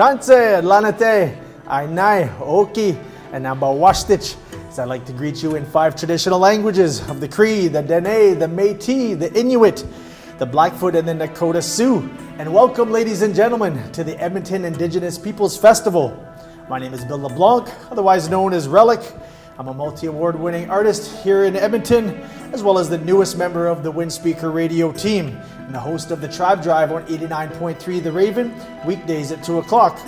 Tanse, Lanate, Ainai, Oki, and Nambawashtich. As I like to greet you in 5 traditional languages of the Cree, the Dene, the Métis, the Inuit, the Blackfoot, and the Nakota Sioux. And welcome, ladies and gentlemen, to the Edmonton Indigenous Peoples Festival. My name is Bill LeBlanc, otherwise known as Relic. I'm a multi-award winning artist here in Edmonton, as well as the newest member of the Windspeaker radio team, and the host of the Tribe Drive on 89.3 The Raven, weekdays at 2 o'clock.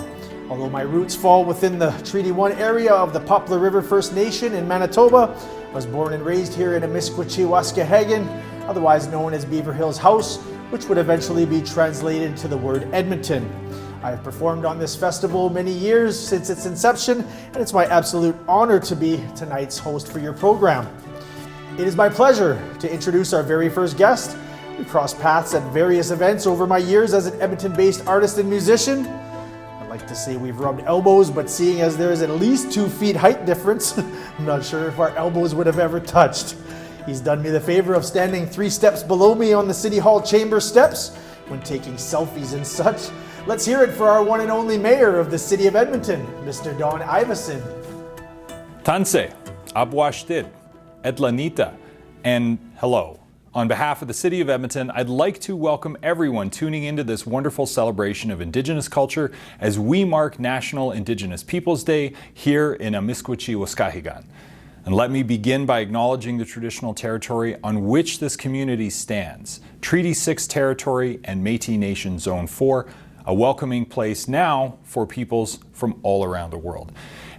Although my roots fall within the Treaty 1 area of the Poplar River First Nation in Manitoba, I was born and raised here in Amiskwaciwaskahagan, otherwise known as Beaver Hills House, which would eventually be translated to the word Edmonton. I have performed on this festival many years since its inception, and it's my absolute honor to be tonight's host for your program. It is my pleasure to introduce our very first guest. We crossed paths at various events over my years as an Edmonton-based artist and musician. I'd like to say we've rubbed elbows, but seeing as there is at least 2 feet height difference, I'm not sure if our elbows would have ever touched. He's done me the favor of standing 3 steps below me on the City Hall chamber steps when taking selfies and such. Let's hear it for our one and only mayor of the city of Edmonton, Mr. Don Iveson. Tanse, Abwashtid, Etlanita, and hello. On behalf of the city of Edmonton, I'd like to welcome everyone tuning into this wonderful celebration of Indigenous culture as we mark National Indigenous Peoples Day here in Amiskwaciwaskahigan. And let me begin by acknowledging the traditional territory on which this community stands, Treaty 6 territory and Métis Nation Zone 4, a welcoming place now for peoples from all around the world.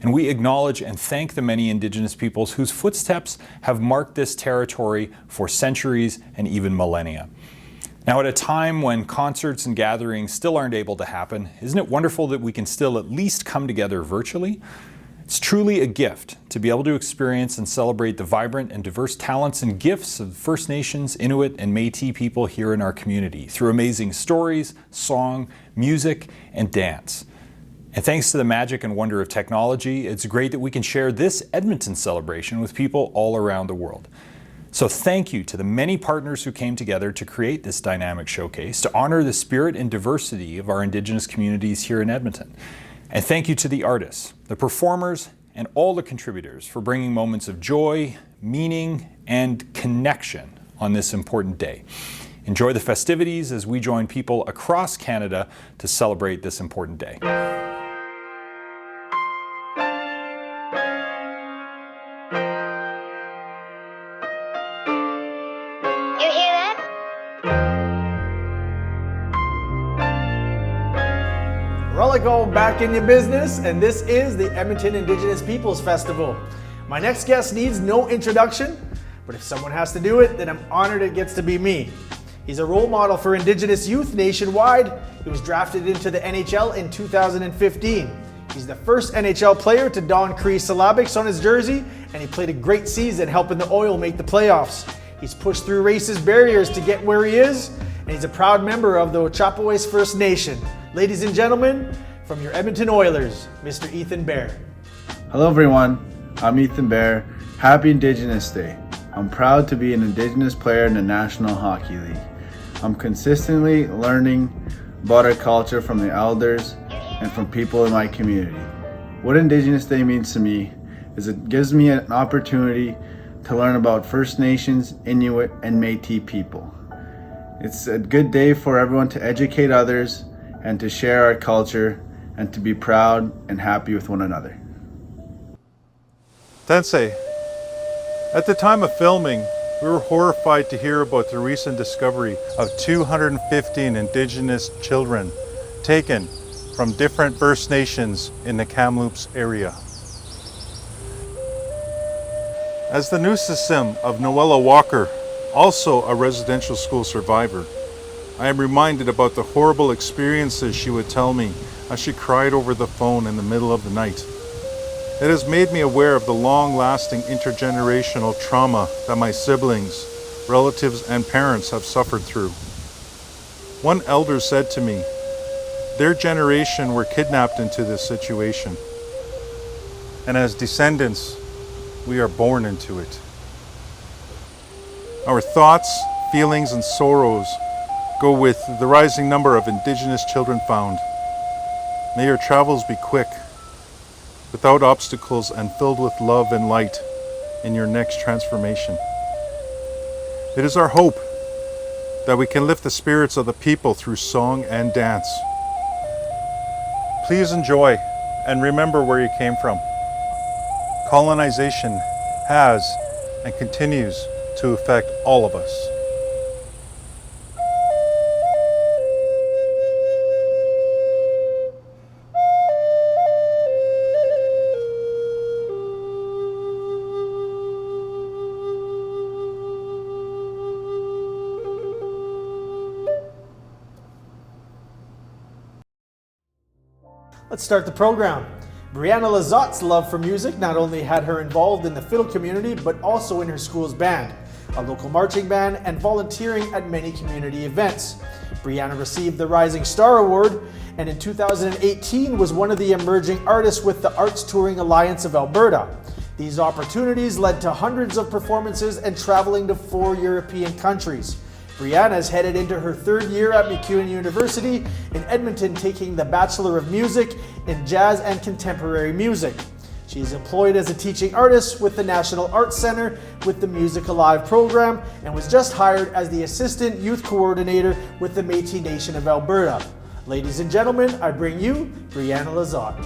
And we acknowledge and thank the many Indigenous peoples whose footsteps have marked this territory for centuries and even millennia. Now, at a time when concerts and gatherings still aren't able to happen, isn't it wonderful that we can still at least come together virtually? It's truly a gift to be able to experience and celebrate the vibrant and diverse talents and gifts of First Nations, Inuit, and Métis people here in our community through amazing stories, song, music, and dance. And thanks to the magic and wonder of technology, it's great that we can share this Edmonton celebration with people all around the world. So thank you to the many partners who came together to create this dynamic showcase to honor the spirit and diversity of our Indigenous communities here in Edmonton. And thank you to the artists, the performers, and all the contributors for bringing moments of joy, meaning, and connection on this important day. Enjoy the festivities as we join people across Canada to celebrate this important day. Relico back in your business, and this is the Edmonton Indigenous Peoples Festival. My next guest needs no introduction, but if someone has to do it, then I'm honored it gets to be me. He's a role model for Indigenous youth nationwide. He was drafted into the NHL in 2015. He's the first NHL player to don Cree syllabics on his jersey, and he played a great season helping the Oil make the playoffs. He's pushed through racist barriers to get where he is, and he's a proud member of the Ochapowace First Nation. Ladies and gentlemen, from your Edmonton Oilers, Mr. Ethan Bear. Hello everyone, I'm Ethan Bear. Happy Indigenous Day. I'm proud to be an Indigenous player in the National Hockey League. I'm consistently learning about our culture from the elders and from people in my community. What Indigenous Day means to me is it gives me an opportunity to learn about First Nations, Inuit, and Métis people. It's a good day for everyone to educate others and to share our culture and to be proud and happy with one another. Tensei, at the time of filming, we were horrified to hear about the recent discovery of 215 Indigenous children taken from different First Nations in the Kamloops area. As the Nusissim of Noella Walker, also a residential school survivor, I am reminded about the horrible experiences she would tell me as she cried over the phone in the middle of the night. It has made me aware of the long-lasting intergenerational trauma that my siblings, relatives, and parents have suffered through. One elder said to me, their generation were kidnapped into this situation, and as descendants, we are born into it. Our thoughts, feelings, and sorrows go with the rising number of Indigenous children found. May your travels be quick, without obstacles, and filled with love and light in your next transformation. It is our hope that we can lift the spirits of the people through song and dance. Please enjoy and remember where you came from. Colonization has and continues to affect all of us. Let's start the program. Brianna Lazotte's love for music not only had her involved in the fiddle community, but also in her school's band, a local marching band, and volunteering at many community events. Brianna received the Rising Star Award, and in 2018 was one of the emerging artists with the Arts Touring Alliance of Alberta. These opportunities led to hundreds of performances and traveling to 4 European countries. Brianna is headed into her 3rd year at MacEwan University in Edmonton, taking the Bachelor of Music in Jazz and Contemporary Music. She is employed as a teaching artist with the National Arts Centre with the Music Alive program, and was just hired as the Assistant Youth Coordinator with the Métis Nation of Alberta. Ladies and gentlemen, I bring you Brianna Lazotte.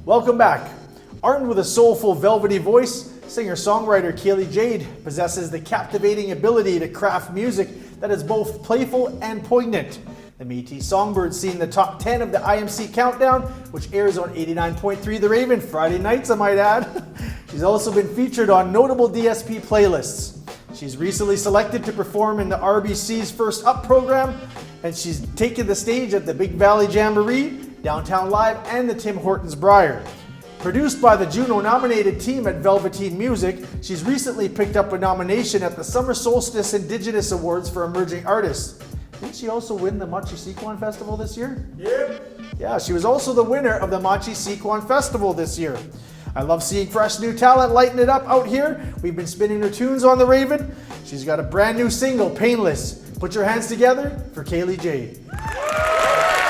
Welcome back. Armed with a soulful, velvety voice, singer-songwriter Kaylee Jade possesses the captivating ability to craft music that is both playful and poignant. The Métis Songbird's seen the top 10 of the IMC Countdown, which airs on 89.3 The Raven Friday nights, I might add. She's also been featured on notable DSP playlists. She's recently selected to perform in the RBC's First Up program, and she's taken the stage at the Big Valley Jamboree, Downtown Live, and the Tim Hortons Briar. Produced by the Juno-nominated team at Velveteen Music, she's recently picked up a nomination at the Summer Solstice Indigenous Awards for Emerging Artists. Didn't she also win the Machi Sequan Festival this year? Yep. Yeah, she was also the winner of the Machi Sequan Festival this year. I love seeing fresh new talent lighten it up out here. We've been spinning her tunes on the Raven. She's got a brand new single, Painless. Put your hands together for Kaylee Jade.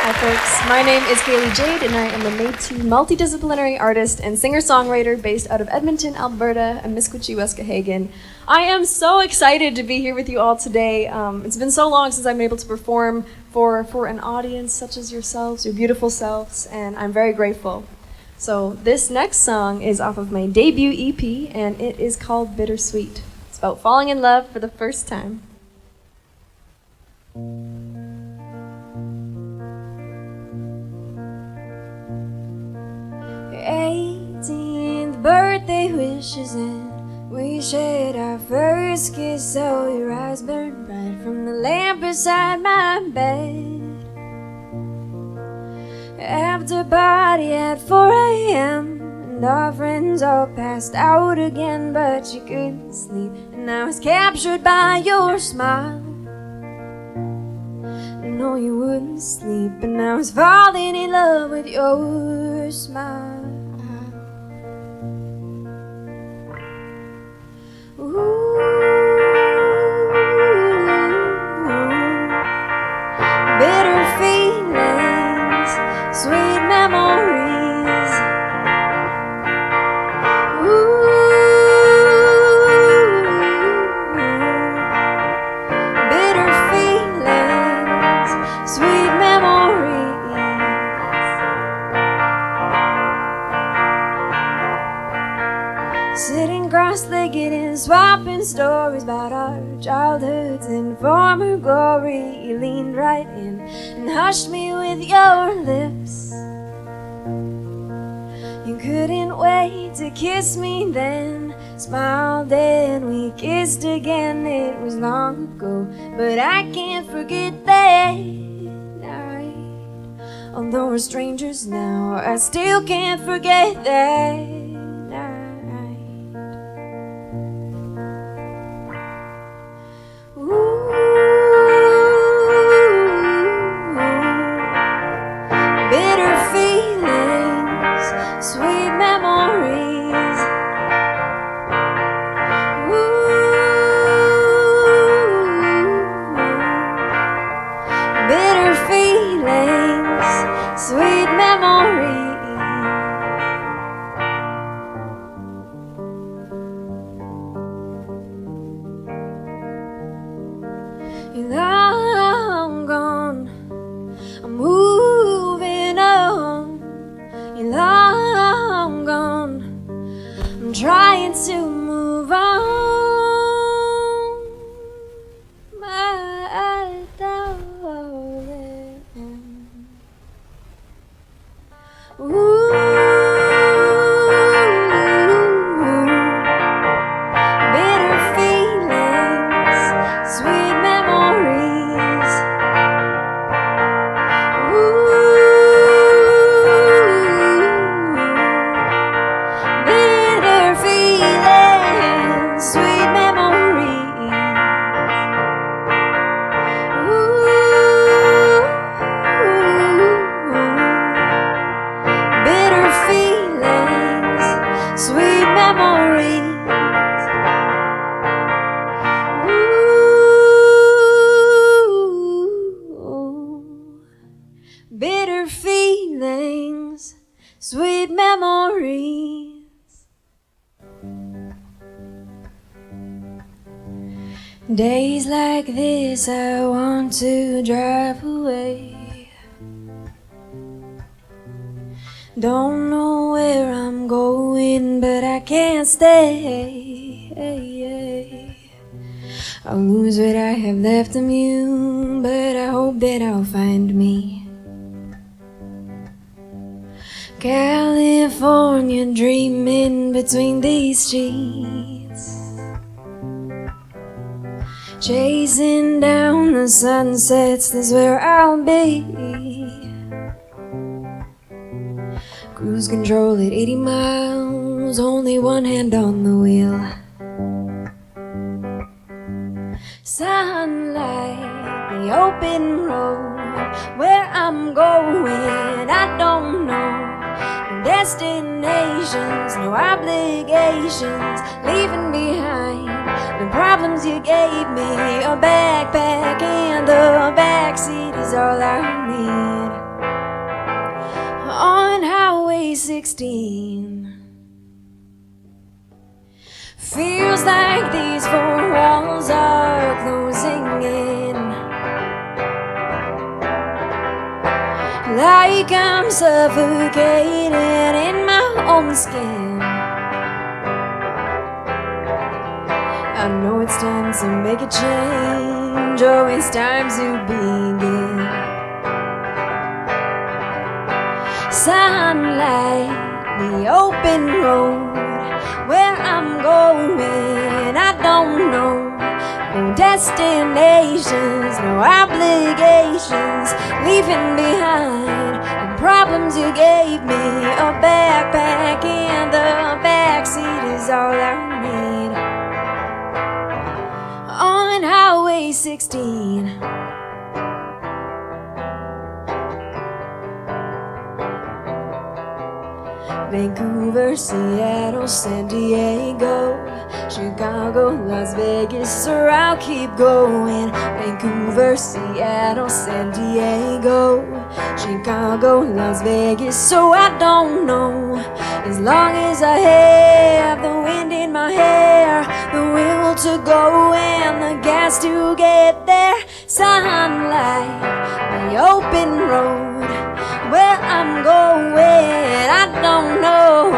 Hi folks, my name is Kaylee Jade and I am a Métis multidisciplinary artist and singer-songwriter based out of Edmonton, Alberta, and Misquachie, Wescahagan. I am so excited to be here with you all today. It's been so long since I've been able to perform for an audience such as yourselves, your beautiful selves, and I'm very grateful. So this next song is off of my debut EP and it is called Bittersweet. It's about falling in love for the first time. 18th birthday wishes and we shared our first kiss. So your eyes burned bright from the lamp beside my bed. After party at 4 a.m. and our friends all passed out again, but you couldn't sleep and I was captured by your smile. No, you wouldn't sleep and I was falling in love with your smile. Ooh, bitter feelings, sweet memories. Ooh, bitter feelings, sweet memories. Sitting cross-legged and swapping stories about our childhoods and former glory. You leaned right in and hushed me with your lips. You couldn't wait to kiss me then. Smiled and we kissed again. It was long ago, but I can't forget that night. Although we're strangers now, I still can't forget that night. Ooh, bitter feelings, sweet memories. Ooh, bitter feelings, sweet memories. You're long gone, I'm moving on. You're long gone, I'm trying to move on. My darling. Ooh, bitter feelings, sweet memories. Ooh, bitter feelings, sweet memories. Ooh, bitter feelings, sweet memories. Ooh, bitter feelings, sweet memories. Days like this, I want to drive away. Don't know where I'm going, but I can't stay. I'll lose what I have left of you, but I hope that I'll find me. California, dreaming between these sheets, chasing down the sunsets, that's where I'll be. Cruise control at 80 miles, only one hand on the wheel. Sunlight, the open road, where I'm going, I don't know. No destinations, no obligations, leaving behind the problems you gave me. A backpack and the backseat is all I need. On Highway 16, feels like these four walls are closing in, like I'm suffocating in my own skin. I know it's time to make a change, oh, it's time to begin. Sunlight, the open road, where I'm going, I don't know. No destinations, no obligations, leaving behind the problems you gave me. A backpack and the backseat is all I need. On Highway 16, Vancouver, Seattle, San Diego, Chicago, Las Vegas, or I'll keep going. Vancouver, Seattle, San Diego, Chicago, Las Vegas, so I don't know. As long as I have the wind in my hair, the will to go and the gas to get there. Sunlight, the open road, where I'm going, I don't know.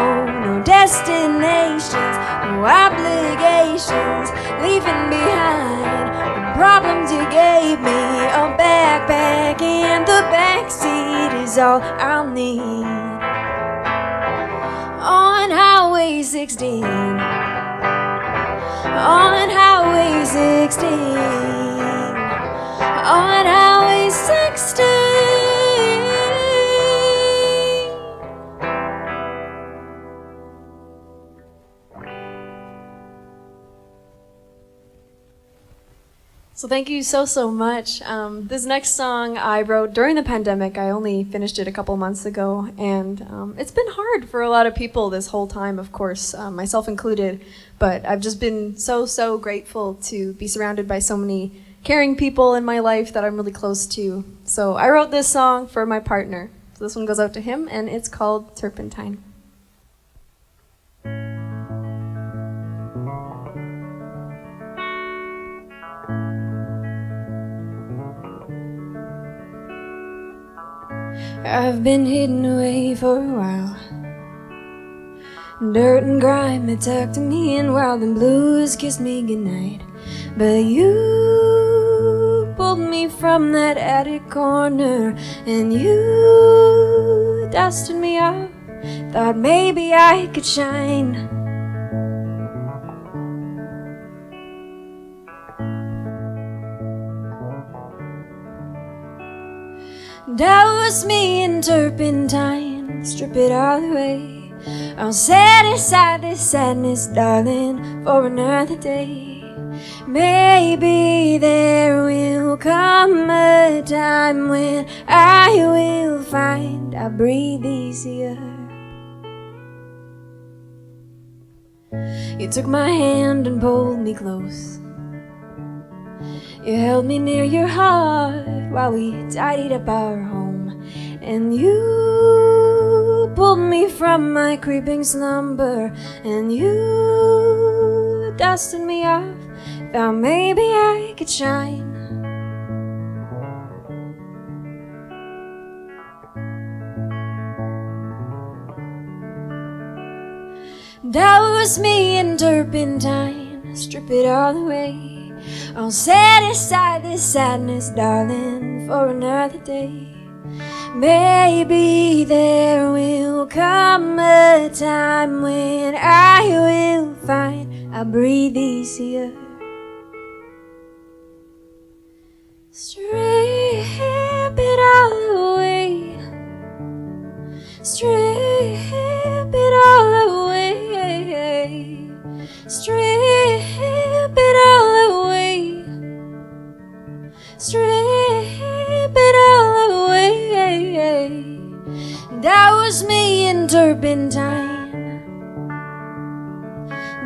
No destinations, no obligations, leaving behind the problems you gave me. A backpack and the backseat is all I'll need. On Highway 16, on Highway 16, on Highway 16. So thank you so much. This next song I wrote during the pandemic. I only finished it a couple months ago, and it's been hard for a lot of people this whole time, of course, myself included. But I've just been so grateful to be surrounded by so many caring people in my life that I'm really close to. So I wrote this song for my partner. So this one goes out to him, and it's called Turpentine. I've been hidden away for a while. Dirt and grime had tucked me in while the blues kissed me goodnight. But you pulled me from that attic corner, and you dusted me off. Thought maybe I could shine. Douse me in turpentine, strip it all away. I'll set aside this sadness, darling, for another day. Maybe there will come a time when I will find I breathe easier. You took my hand and pulled me close. You held me near your heart while we tidied up our home. And you pulled me from my creeping slumber, and you dusted me off. Thought maybe I could shine. That was me in turpentine, strip it all away. I'll set aside this sadness, darling, for another day. Maybe there will come a time when I will find I'll breathe easier. Strip it all away. Strip it all away. Strip it all away. Strip it all away. That was me in turpentine.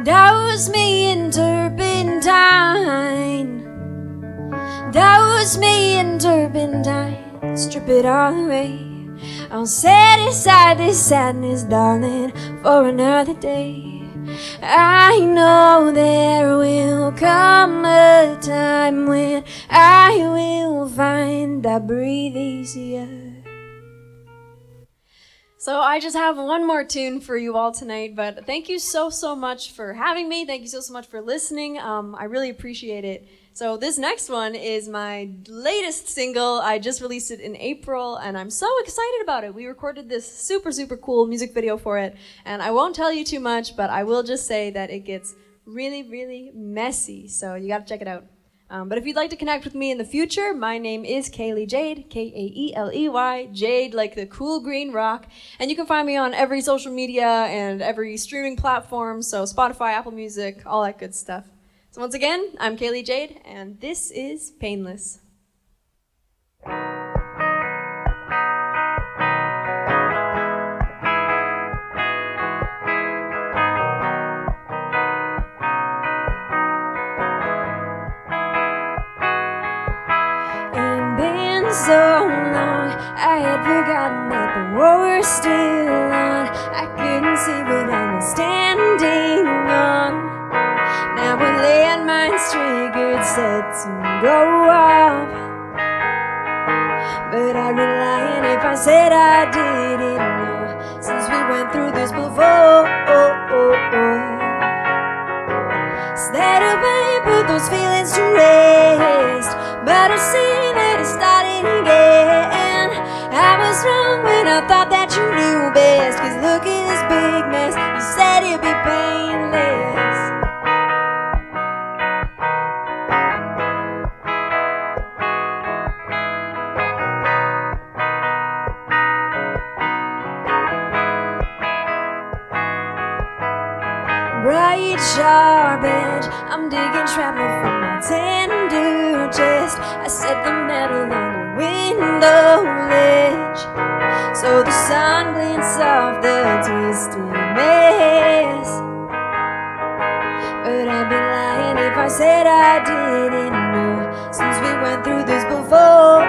That was me in turpentine. That was me in turpentine. Strip it all away. I'll set aside this sadness, darling, for another day. I know there will come a time when I will find I breathe easier. So I just have one more tune for you all tonight, but thank you so much for having me. Thank you so much for listening. I really appreciate it. So this next one is my latest single. I just released it in April, and I'm so excited about it. We recorded this super cool music video for it, and I won't tell you too much, but I will just say that it gets really messy, so you gotta check it out. But if you'd like to connect with me in the future, my name is Kaeley Jade, Kaeley, Jade like the cool green rock, and you can find me on every social media and every streaming platform, so Spotify, Apple Music, all that good stuff. So once again, I'm Kaeley Jade, and this is Painless. So long, I had forgotten that the war was still on. I couldn't see what I was standing on. Now a landmine's triggered, set to go off. But I'd be lying if I said I didn't know, since we went through this before. Instead of I put those feelings to rest, but I see that it's starting again. I was wrong when I thought that you knew best, 'cause look at this big mess, you said it'd be painless. Bright, sharp edge, I'm digging shrapnel from my tender chest. I set the metal on the window ledge, so the sun glints off the twisted mess. But I'd be lying if I said I didn't know, since we went through this before.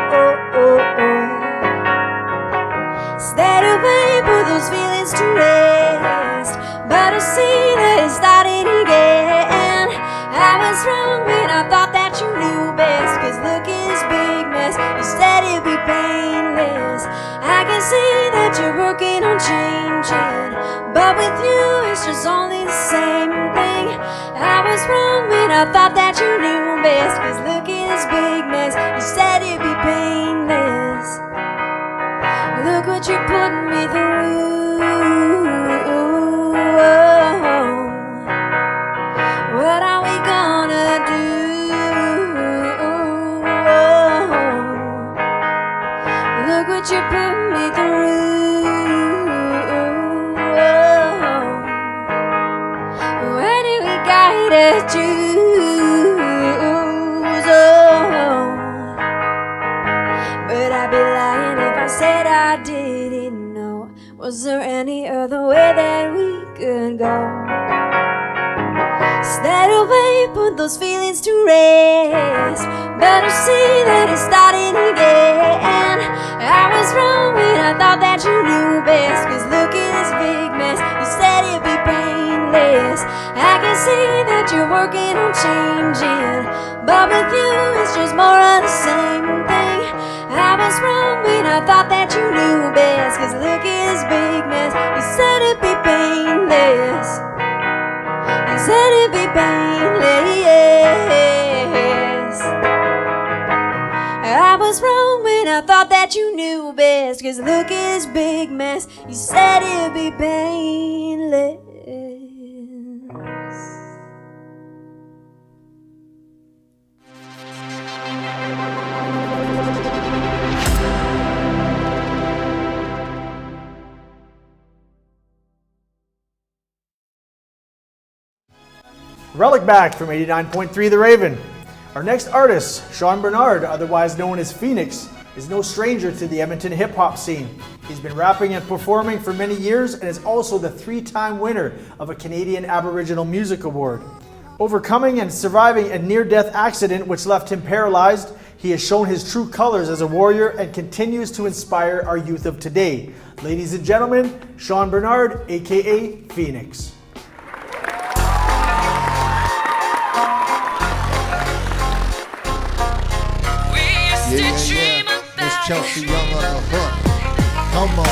Instead of I put those feelings to rest, but I see that it's starting again. I was wrong when I thought that you knew best, 'cause look at this big mess, you said it'd be painless. I can see that you're working on changing, but with you it's just only the same thing. I was wrong when I thought that you knew best, 'cause look at this big mess, you said it'd be painless. Look what you're putting me through. What are we gonna do? Look what you put me through. Where do we gotta choose? But I'd be lying if I said I didn't know. Was there any other way that we could go? Instead of I put those feelings to rest, but I see that it's starting again. I was wrong when I thought that you knew best, 'cause look at this big mess, you said it'd be painless. I can see that you're working on changing, but with you it's just more of the same thing. I was wrong when I thought that you knew best, 'cause look at this big mess, you said it'd be painless. said it'd be painless. I was wrong when I thought that you knew best. Cause look at this big mess. You said it'd be painless. Relic back from 89.3 The Raven. Our next artist, Sean Bernard, otherwise known as Phoenix, is no stranger to the Edmonton hip-hop scene. He's been rapping and performing for many years and is also the 3-time winner of a Canadian Aboriginal Music Award. Overcoming and surviving a near-death accident which left him paralyzed, he has shown his true colors as a warrior and continues to inspire our youth of today. Ladies and gentlemen, Sean Bernard, aka Phoenix. Miss Chelsea Young on the hook. Come on.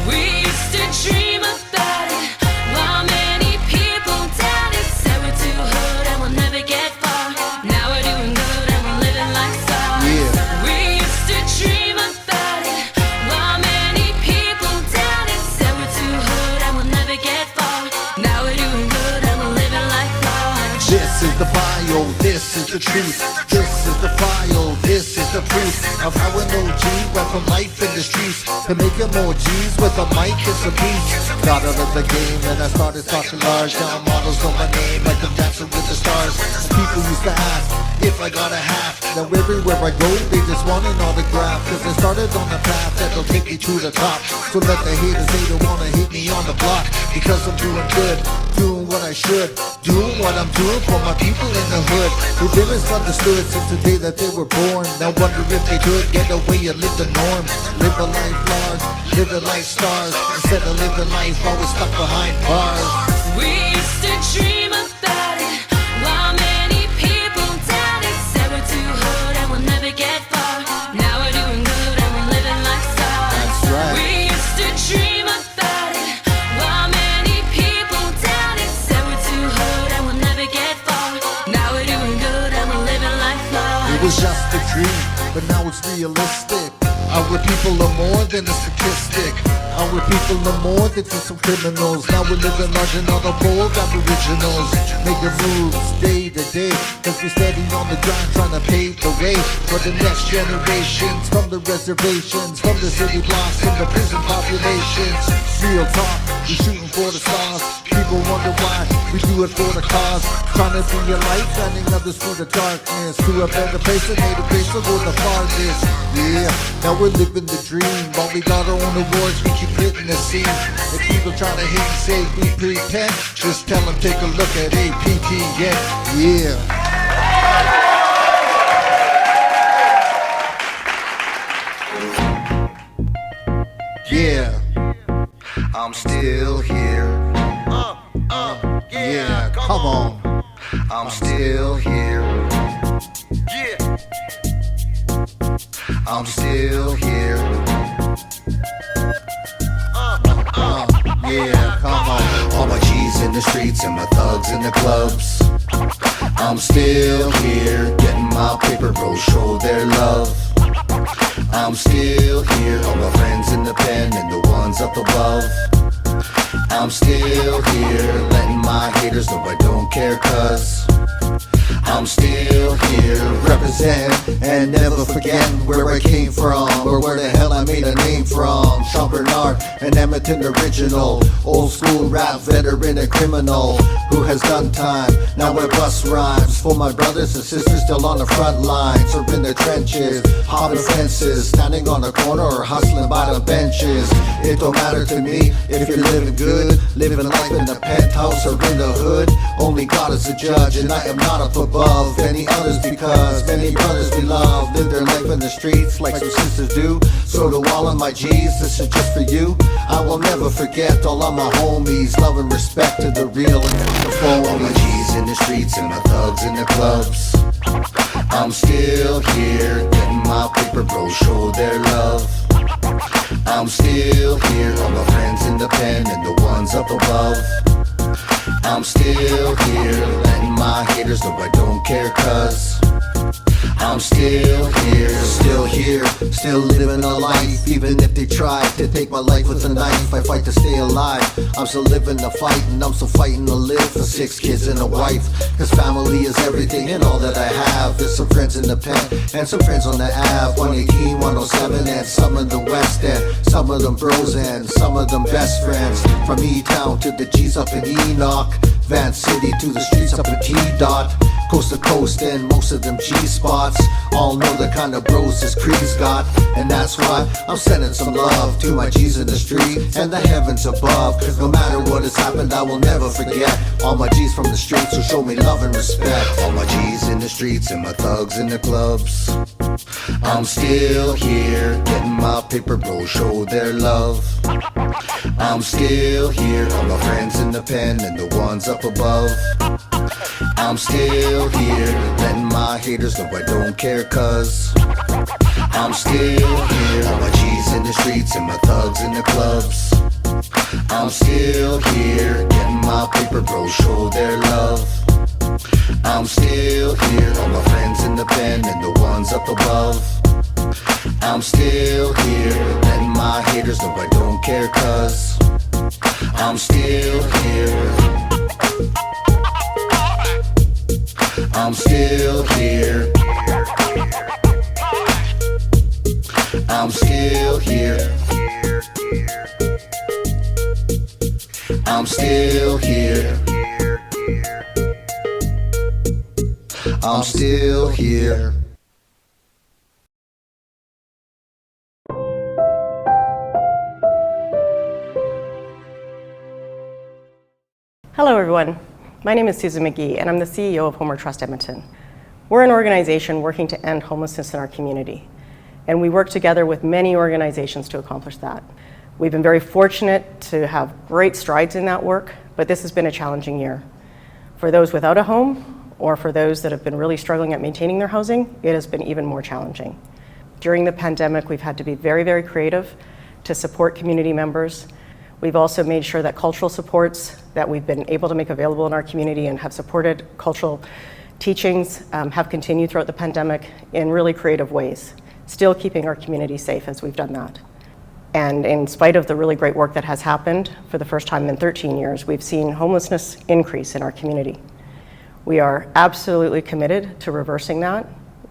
We used to dream about it while many people doubted. Said we're too hood and we'll never get far. Now we're doing good and we're living like stars. Yeah. We used to dream about it while many people doubted. Said we're too hood and we'll never get far. Now we're doing good and we're living like stars. This is the bio, this is the truth. This is the file, this is the proof of how an OG went from life in the streets to making more G's with a mic, it's a beast. Got out of the game and I started talking large. Now models know my name like I'm dancing with the stars. People used to ask if I got a half. Now everywhere I go, they just want an autograph. Cause I started on the path that'll take me to the top. So let the haters say they wanna hit me on the block. Because I'm doing good, doing what I should, doing what I'm doing for my people in the hood. They've been misunderstood since the day that they were born. Now wonder if they could get away and live the norm. Live a life large, live a life stars. Instead of living life always stuck behind bars. We used to dream about it while many people doubted. Said we're too hood and we'll never get far. Now we're doing good and we're living like stars. That's right. We used to dream about it while many people doubted. Said we're too hood and we'll never get far. Now we're doing good and we're living like stars. It was just a dream, but now it's realistic. Our people are more than a statistic. Our people are more than just some criminals. Now we're living large and on the bold aboriginals. Making moves day to day, cause we're steady on the grind trying to pave the way for the next generations. From the reservations, from the city blocks, and the prison populations. Real talk, we're shooting for the stars. People wonder why we do it for the cause. Trying to be a light, shining others through the darkness. To a better place, and made a place to go the farthest. Yeah, now we're living the dream. While we got our own awards, we keep hitting the scene. If people try to hate and say we pretend, just tell them take a look at APTN. Yeah. Yeah, I'm still here. Yeah, come on. I'm still here. Yeah, I'm still here. Yeah, come on. All my G's in the streets and my thugs in the clubs. I'm still here, getting my paper bros show their love. I'm still here, all my friends in the pen and the ones up above. I'm still here, letting my haters know I don't care, cause I'm still here, represent and never forget where I came from, or where the hell I made a name from. Sean Bernard, an Edmonton original, old school rap veteran and criminal, who has done time. Now I bust rhymes for my brothers and sisters still on the front lines, or in the trenches, hopping fences, standing on the corner or hustling by the benches. It don't matter to me if you're living good, living life in the penthouse or in the hood. Only God is the judge and I am not up above any others, because many brothers we love live their life in the streets like some sisters do. So to all of my G's, this is just for you. I will never forget all of my homies, love and respect to the real and the phone. All my G's in the streets and my thugs in the clubs. I'm still here, getting my paper bros show their love. I'm still here, all my friends in the pen and the ones up above. I'm still here, letting my haters know I don't care, cause I'm still here, still living a life. Even if they try to take my life with a knife, I fight to stay alive. I'm still living the fight, and I'm still fighting to live for 6 kids and a wife. Cause family is everything and all that I have. There's some friends in the pen and some friends on the Ave, 118, 107, and some in the West End. Some of them bros and some of them best friends. From E-Town to the G's up in Enoch, Van City to the streets up in T-Dot, coast to coast and most of them G-spots. All know the kind of bros this creed's got, and that's why I'm sending some love to my G's in the street and the heavens above. Cause no matter what has happened, I will never forget all my G's from the streets who show me love and respect. All my G's in the streets and my thugs in the clubs, I'm still here, getting my paper, bros show their love. I'm still here, all my friends in the pen and the ones up above. I'm still here, letting my haters know I don't care, cause I'm still here. All my G's in the streets and my thugs in the clubs, I'm still here, getting my paper, bros show their love. I'm still here, all my friends in the pen and the ones up above. I'm still here, letting my haters know I don't care, cause I'm still here. I'm still here. I'm still here. I'm still here. I'm still here. Hello everyone, my name is Susan McGee and I'm the CEO of Homeward Trust Edmonton. We're an organization working to end homelessness in our community, and we work together with many organizations to accomplish that. We've been very fortunate to have great strides in that work, but this has been a challenging year. For those without a home, or for those that have been really struggling at maintaining their housing, it has been even more challenging. During the pandemic, we've had to be very, very creative to support community members. We've also made sure that cultural supports that we've been able to make available in our community and have supported cultural teachings have continued throughout the pandemic in really creative ways, still keeping our community safe as we've done that. And in spite of the really great work that has happened, for the first time in 13 years, we've seen homelessness increase in our community. We are absolutely committed to reversing that.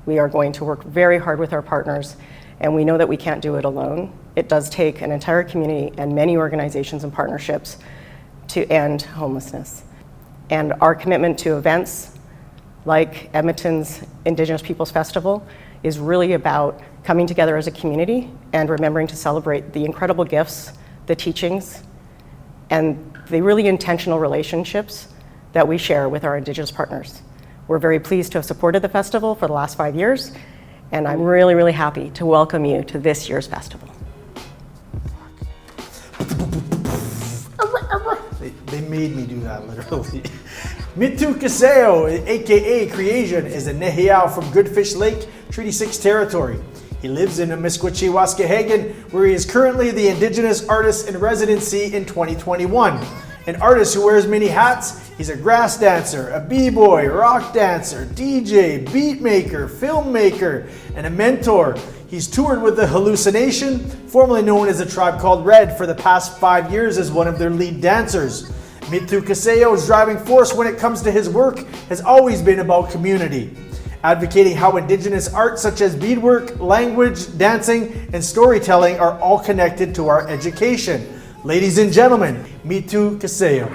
We are going to work very hard with our partners, and we know that we can't do it alone. It does take an entire community and many organizations and partnerships to end homelessness. And our commitment to events like Edmonton's Indigenous Peoples Festival is really about coming together as a community and remembering to celebrate the incredible gifts, the teachings, and the really intentional relationships that we share with our Indigenous partners. We're very pleased to have supported the festival for the last 5 years, and I'm really, really happy to welcome you to this year's festival. They made me do that, literally. Mitu Kaseo, aka Creation, is a Nehiyaw from Goodfish Lake, Treaty 6 territory. He lives in Amiskwaci, Waskahegan, where he is currently the Indigenous Artist in Residency in 2021. An artist who wears many hats, he's a grass dancer, a b-boy, rock dancer, DJ, beat maker, filmmaker, and a mentor. He's toured with The Hallucination, formerly known as a Tribe Called Red, for the past 5 years as one of their lead dancers. Mitu Kaseo's driving force when it comes to his work has always been about community, advocating how Indigenous art such as beadwork, language, dancing, and storytelling are all connected to our education. Ladies and gentlemen, Mitu Kaseo.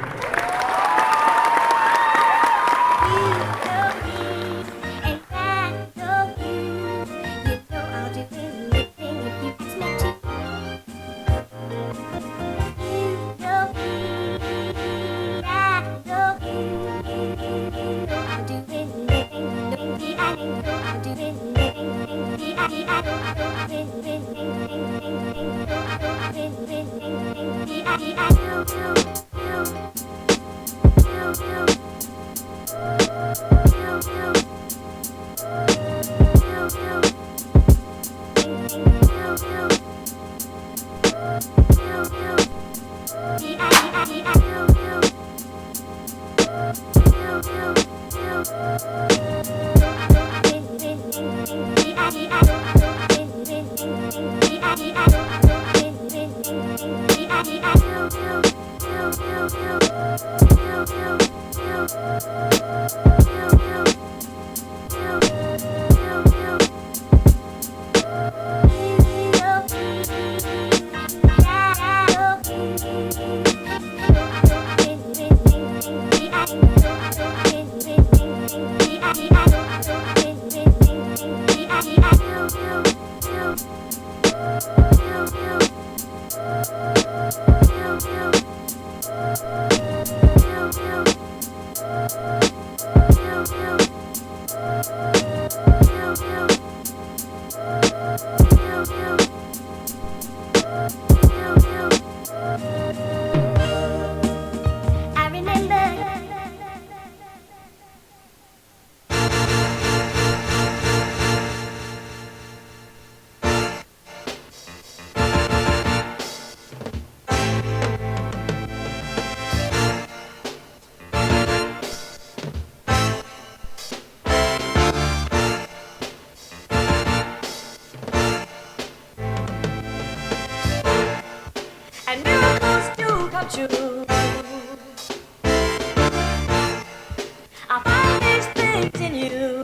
And miracles do come true. I find these things in you.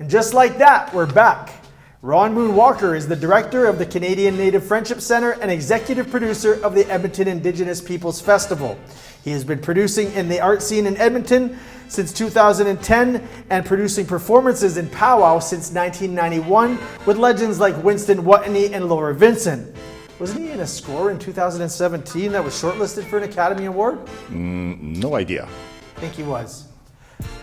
And just like that, we're back. Ron Moon Walker is the director of the Canadian Native Friendship Centre and executive producer of the Edmonton Indigenous Peoples Festival. He has been producing in the art scene in Edmonton since 2010 and producing performances in powwow since 1991 with legends like Winston Watney and Laura Vincent. Wasn't he in a score in 2017 that was shortlisted for an Academy Award? No idea. I think he was.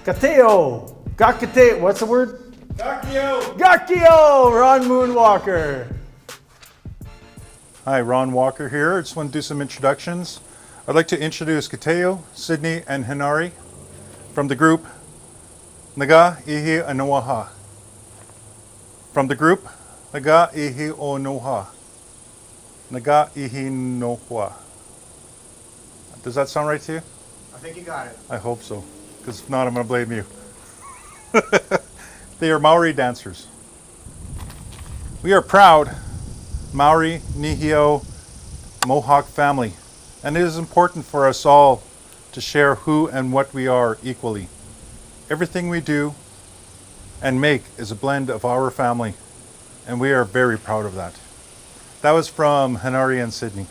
Kateo! Gakate, what's the word? Gakio! Gakio! Ron Moon Walker. Hi, Ron Walker here. I just want to do some introductions. I'd like to introduce Kateo, Sydney, and Hinari from the group Naga Ihi Anoaha. From the group Naga Ihi Onoha. Naga Ihi Nohua. Does that sound right to you? I think you got it. I hope so, because if not, I'm going to blame you. They are Maori dancers. We are proud Maori, Nihio, Mohawk family, and it is important for us all to share who and what we are equally. Everything we do and make is a blend of our family, and we are very proud of that. That was from Hinari and Sydney.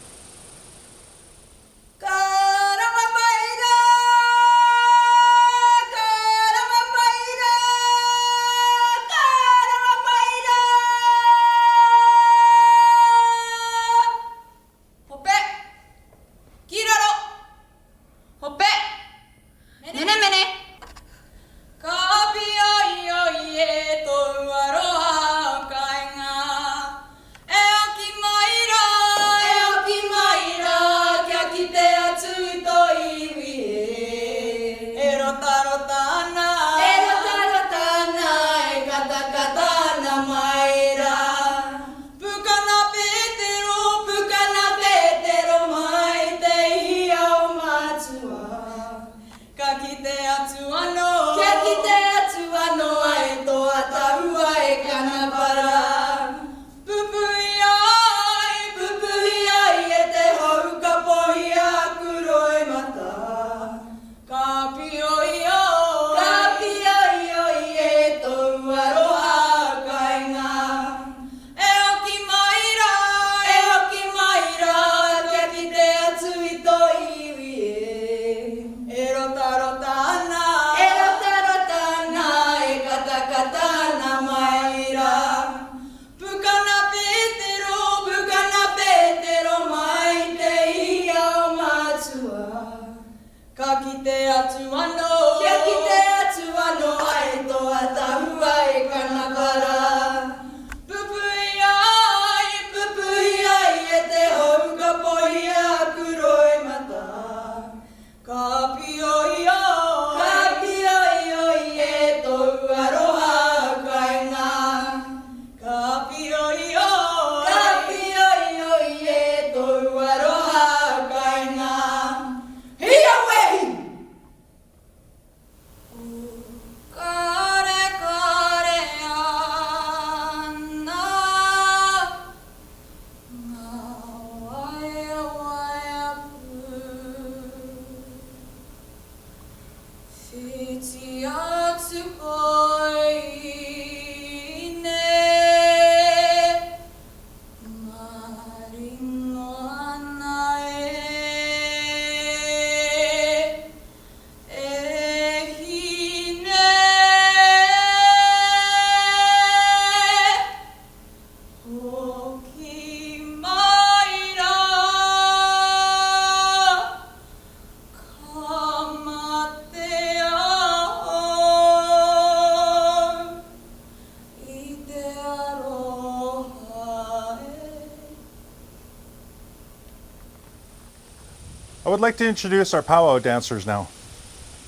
I would like to introduce our powwow dancers now.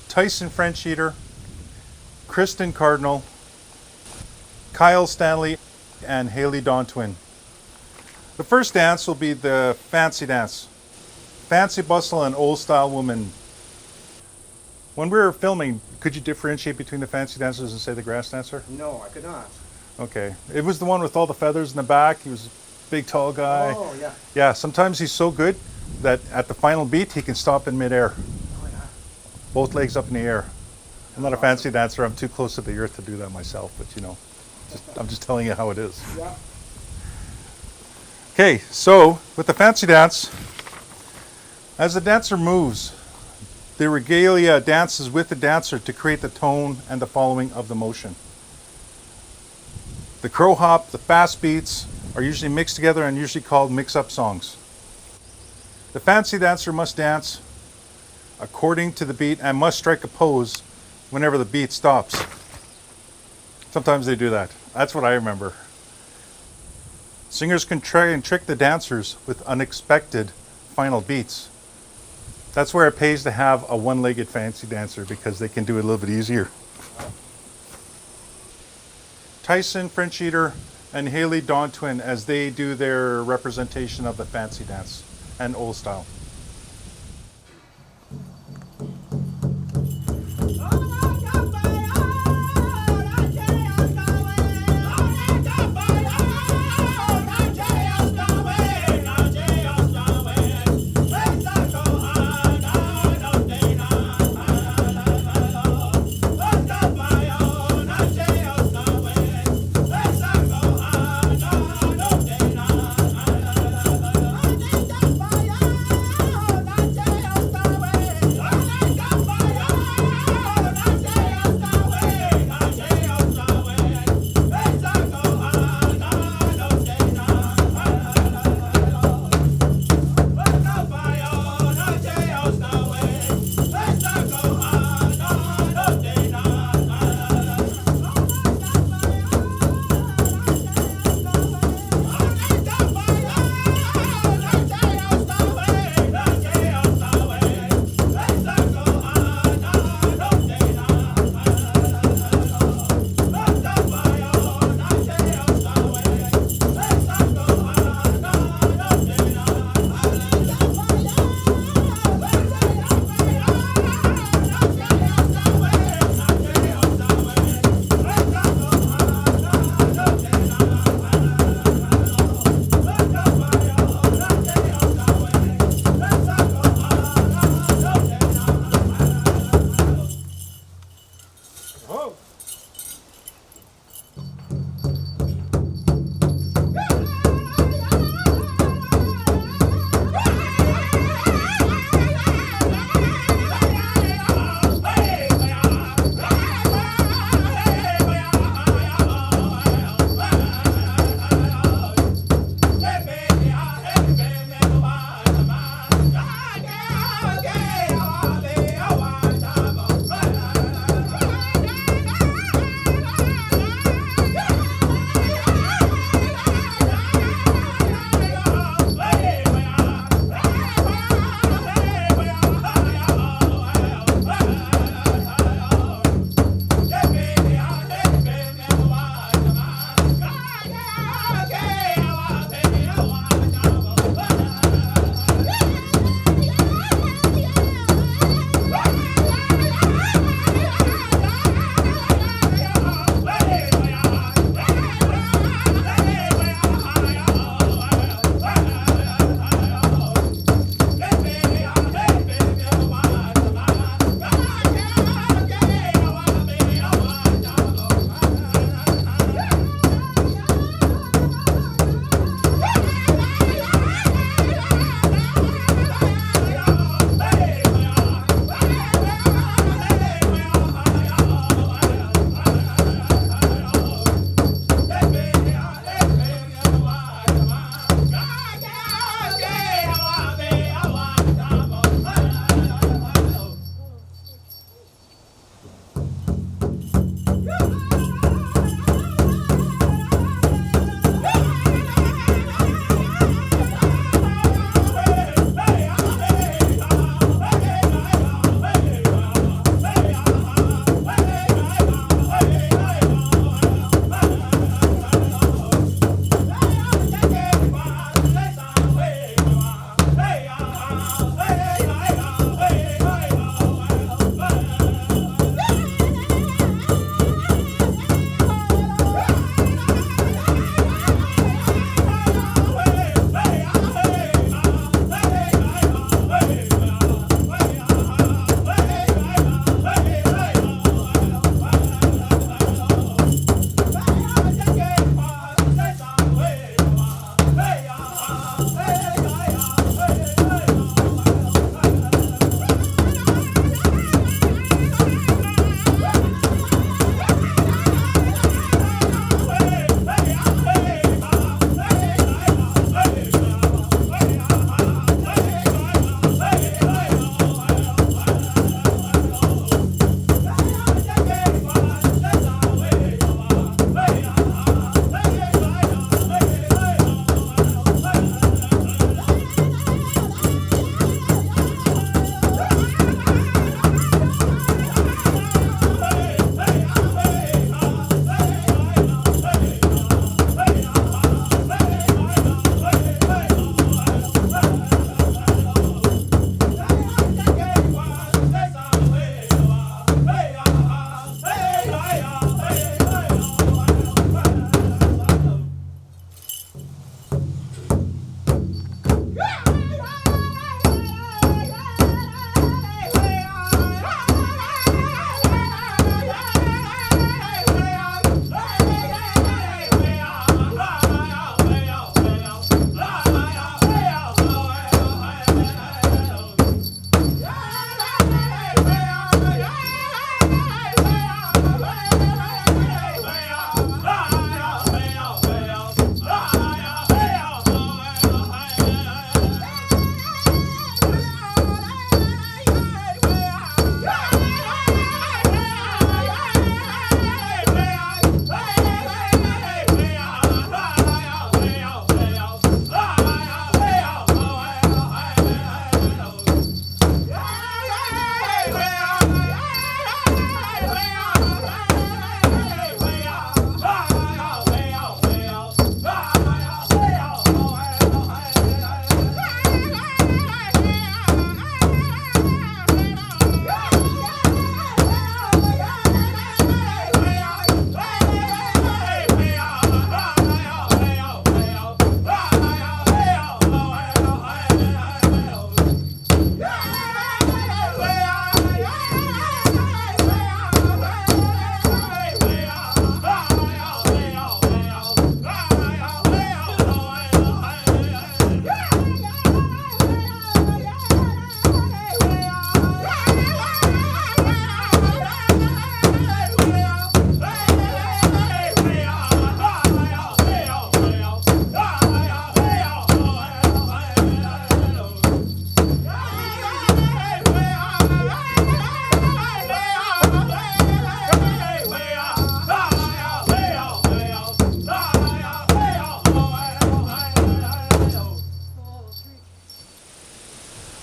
Tyson French Eater, Kristen Cardinal, Kyle Stanley, and Haley Dontwin. The first dance will be the fancy dance. Fancy bustle and old style woman. When we were filming, could you differentiate between the fancy dancers and say the grass dancer? No, I could not. Okay. It was the one with all the feathers in the back. He was a big tall guy. Oh, yeah. Yeah, sometimes he's so good that at the final beat he can stop in midair. Oh, yeah. Both legs up in the air. I'm not a fancy dancer. I'm too close to the earth to do that myself, but you know, I'm just telling you how it is. Yeah. Okay, so with the fancy dance, as the dancer moves, the regalia dances with the dancer to create the tone and the following of the motion. The crow hop, the fast beats are usually mixed together and usually called mix-up songs. The fancy dancer must dance according to the beat and must strike a pose whenever the beat stops. Sometimes they do that. That's what I remember. Singers can try and trick the dancers with unexpected final beats. That's where it pays to have a one-legged fancy dancer, because they can do it a little bit easier. Tyson, French Eater, and Haley Dawn Twin as they do their representation of the fancy dance and old style.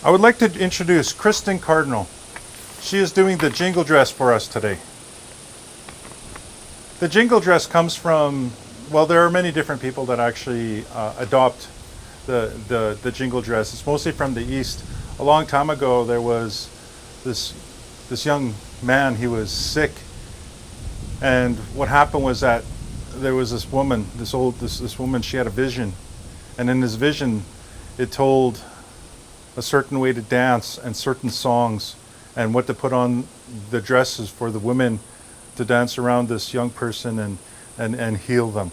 I would like to introduce Kristen Cardinal. She is doing the jingle dress for us today. The jingle dress comes from, well, there are many different people that actually adopt the jingle dress. It's mostly from the East. A long time ago, there was this young man. He was sick, and what happened was that there was this woman, this woman. She had a vision, and in this vision, it told a certain way to dance and certain songs, and what to put on the dresses for the women to dance around this young person and heal them.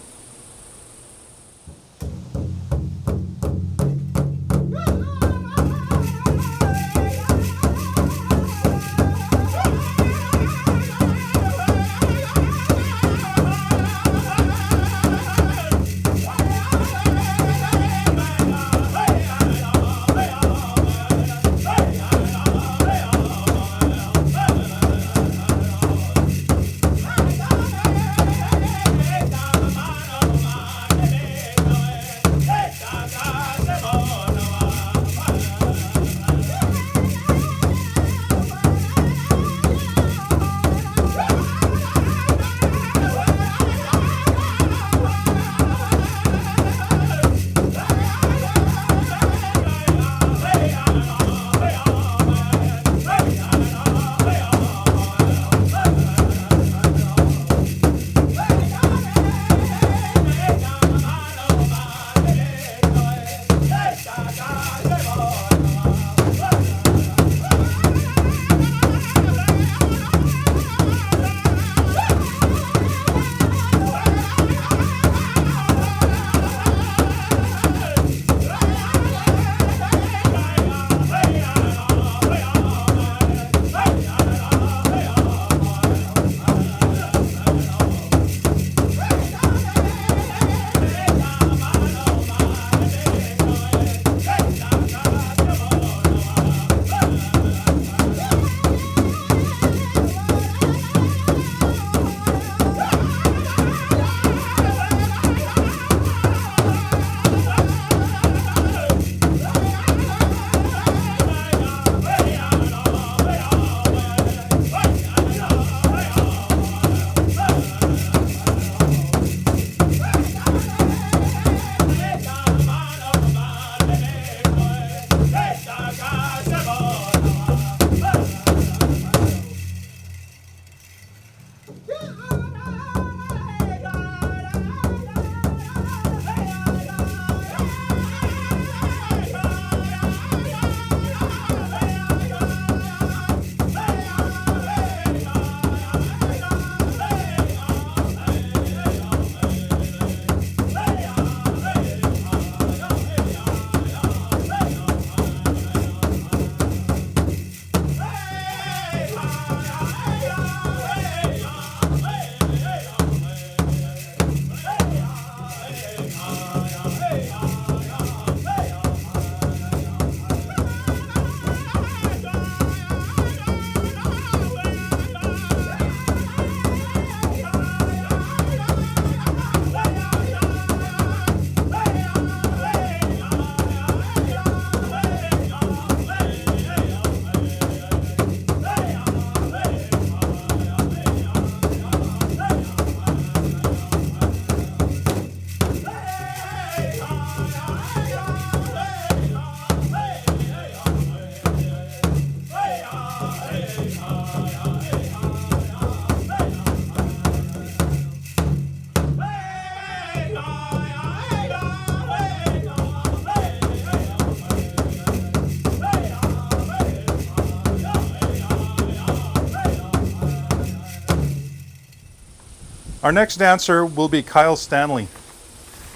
Our next dancer will be Kyle Stanley.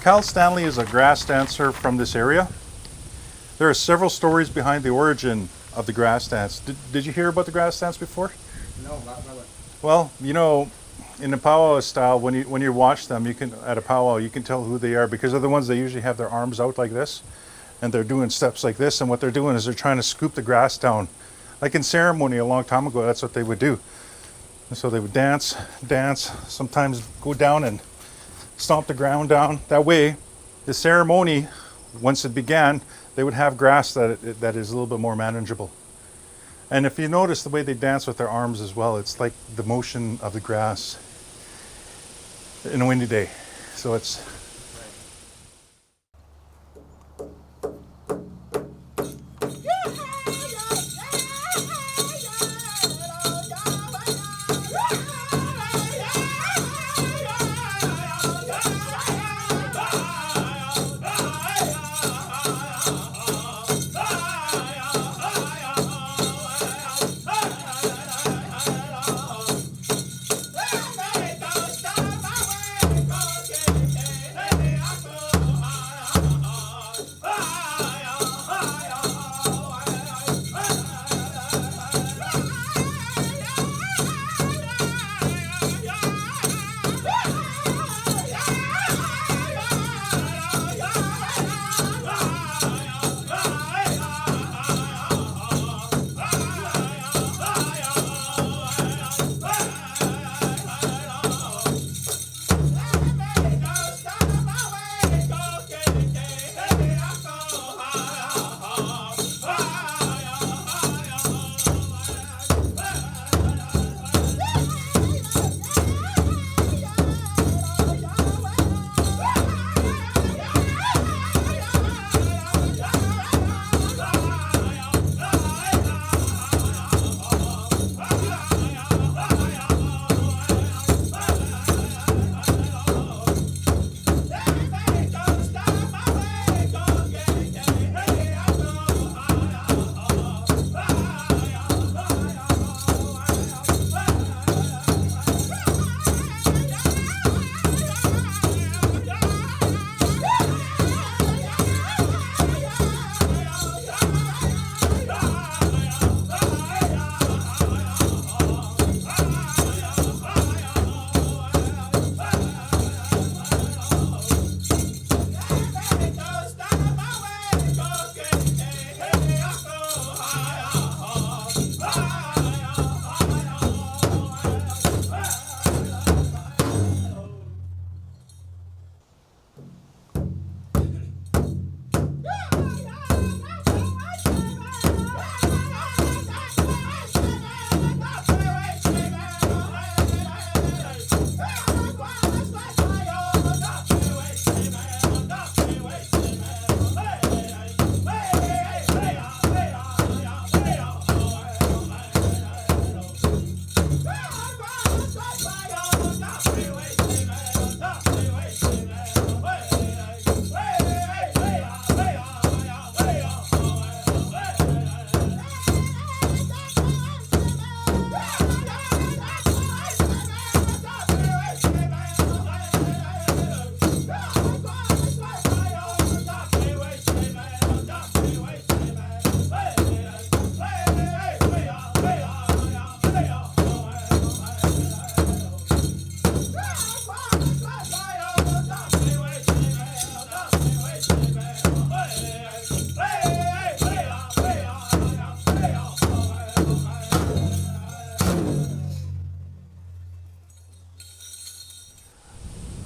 Kyle Stanley is a grass dancer from this area. There are several stories behind the origin of the grass dance. Did you hear about the grass dance before? No, not really. Well, you know, in the powwow style, when you watch them, you can at a powwow you can tell who they are because they're the ones that usually have their arms out like this, and they're doing steps like this. And what they're doing is they're trying to scoop the grass down, like in ceremony a long time ago. That's what they would do. And so they would dance, sometimes go down and stomp the ground down. That way, the ceremony, once it began, they would have grass that is a little bit more manageable. And if you notice the way they dance with their arms as well, it's like the motion of the grass in a windy day. So it's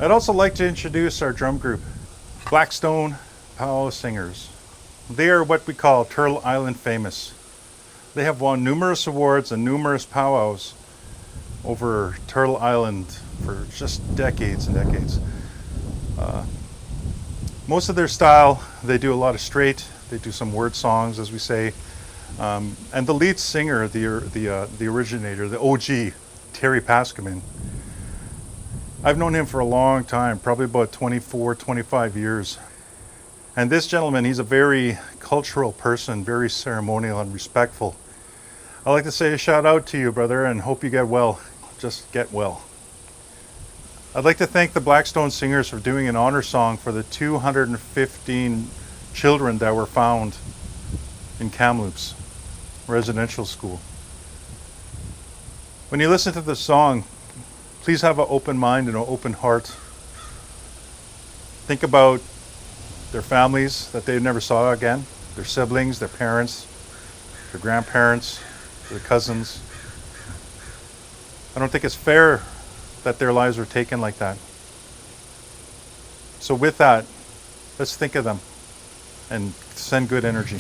I'd also like to introduce our drum group, Blackstone Powwow Singers. They are what we call Turtle Island famous. They have won numerous awards and numerous powwows over Turtle Island for just decades and decades. Most of their style, they do a lot of straight, they do some word songs, as we say. And the lead singer, the originator, the OG, Terry Pascamin, I've known him for a long time, probably about 24, 25 years. And this gentleman, he's a very cultural person, very ceremonial and respectful. I'd like to say a shout out to you, brother, and hope you get well. Just get well. I'd like to thank the Blackstone Singers for doing an honor song for the 215 children that were found in Kamloops Residential School. When you listen to the song, please have an open mind and an open heart. Think about their families that they never saw again, their siblings, their parents, their grandparents, their cousins. I don't think it's fair that their lives were taken like that. So with that, let's think of them. and send good energy.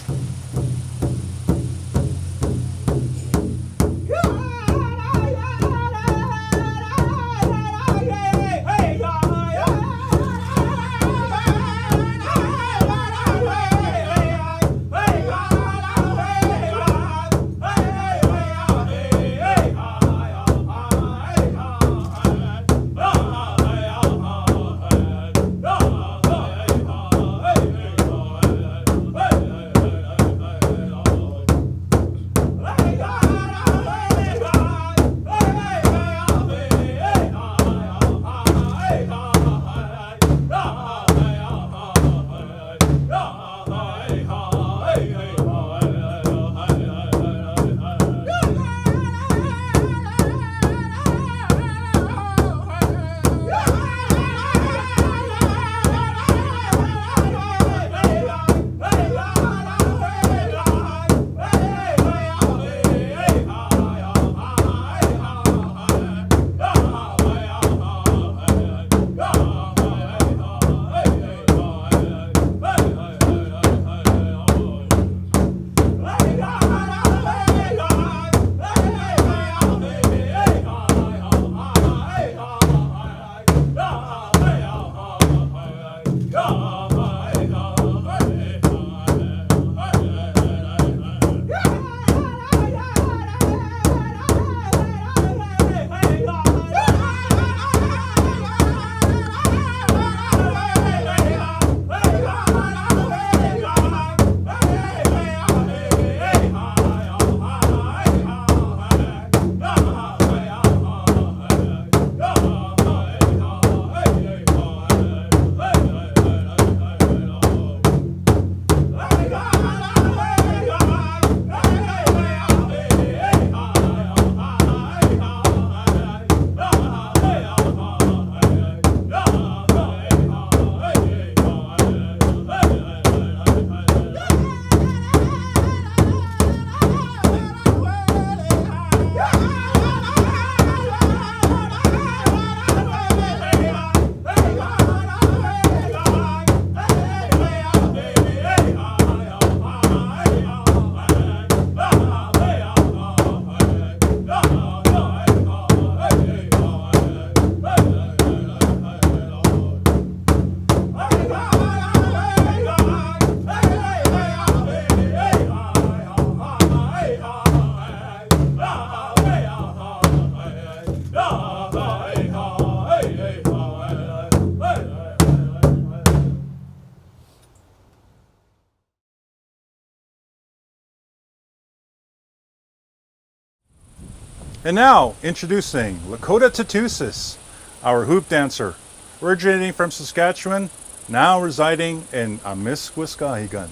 And now, introducing Lakota Tatusis, our hoop dancer, originating from Saskatchewan, now residing in Amisquiscahigun.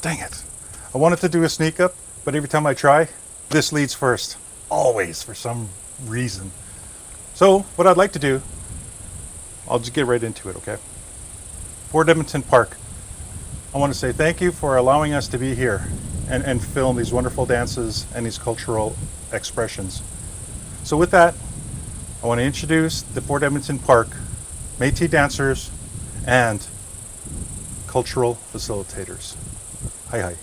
Dang it. I wanted to do a sneak up, but every time I try, this leads first. Always, for some reason. So, what I'd like to do, I'll just get right into it, okay? Fort Edmonton Park. I want to say thank you for allowing us to be here and film these wonderful dances and these cultural expressions. So with that, I want to introduce the Fort Edmonton Park Métis dancers and cultural facilitators. Hi, hi.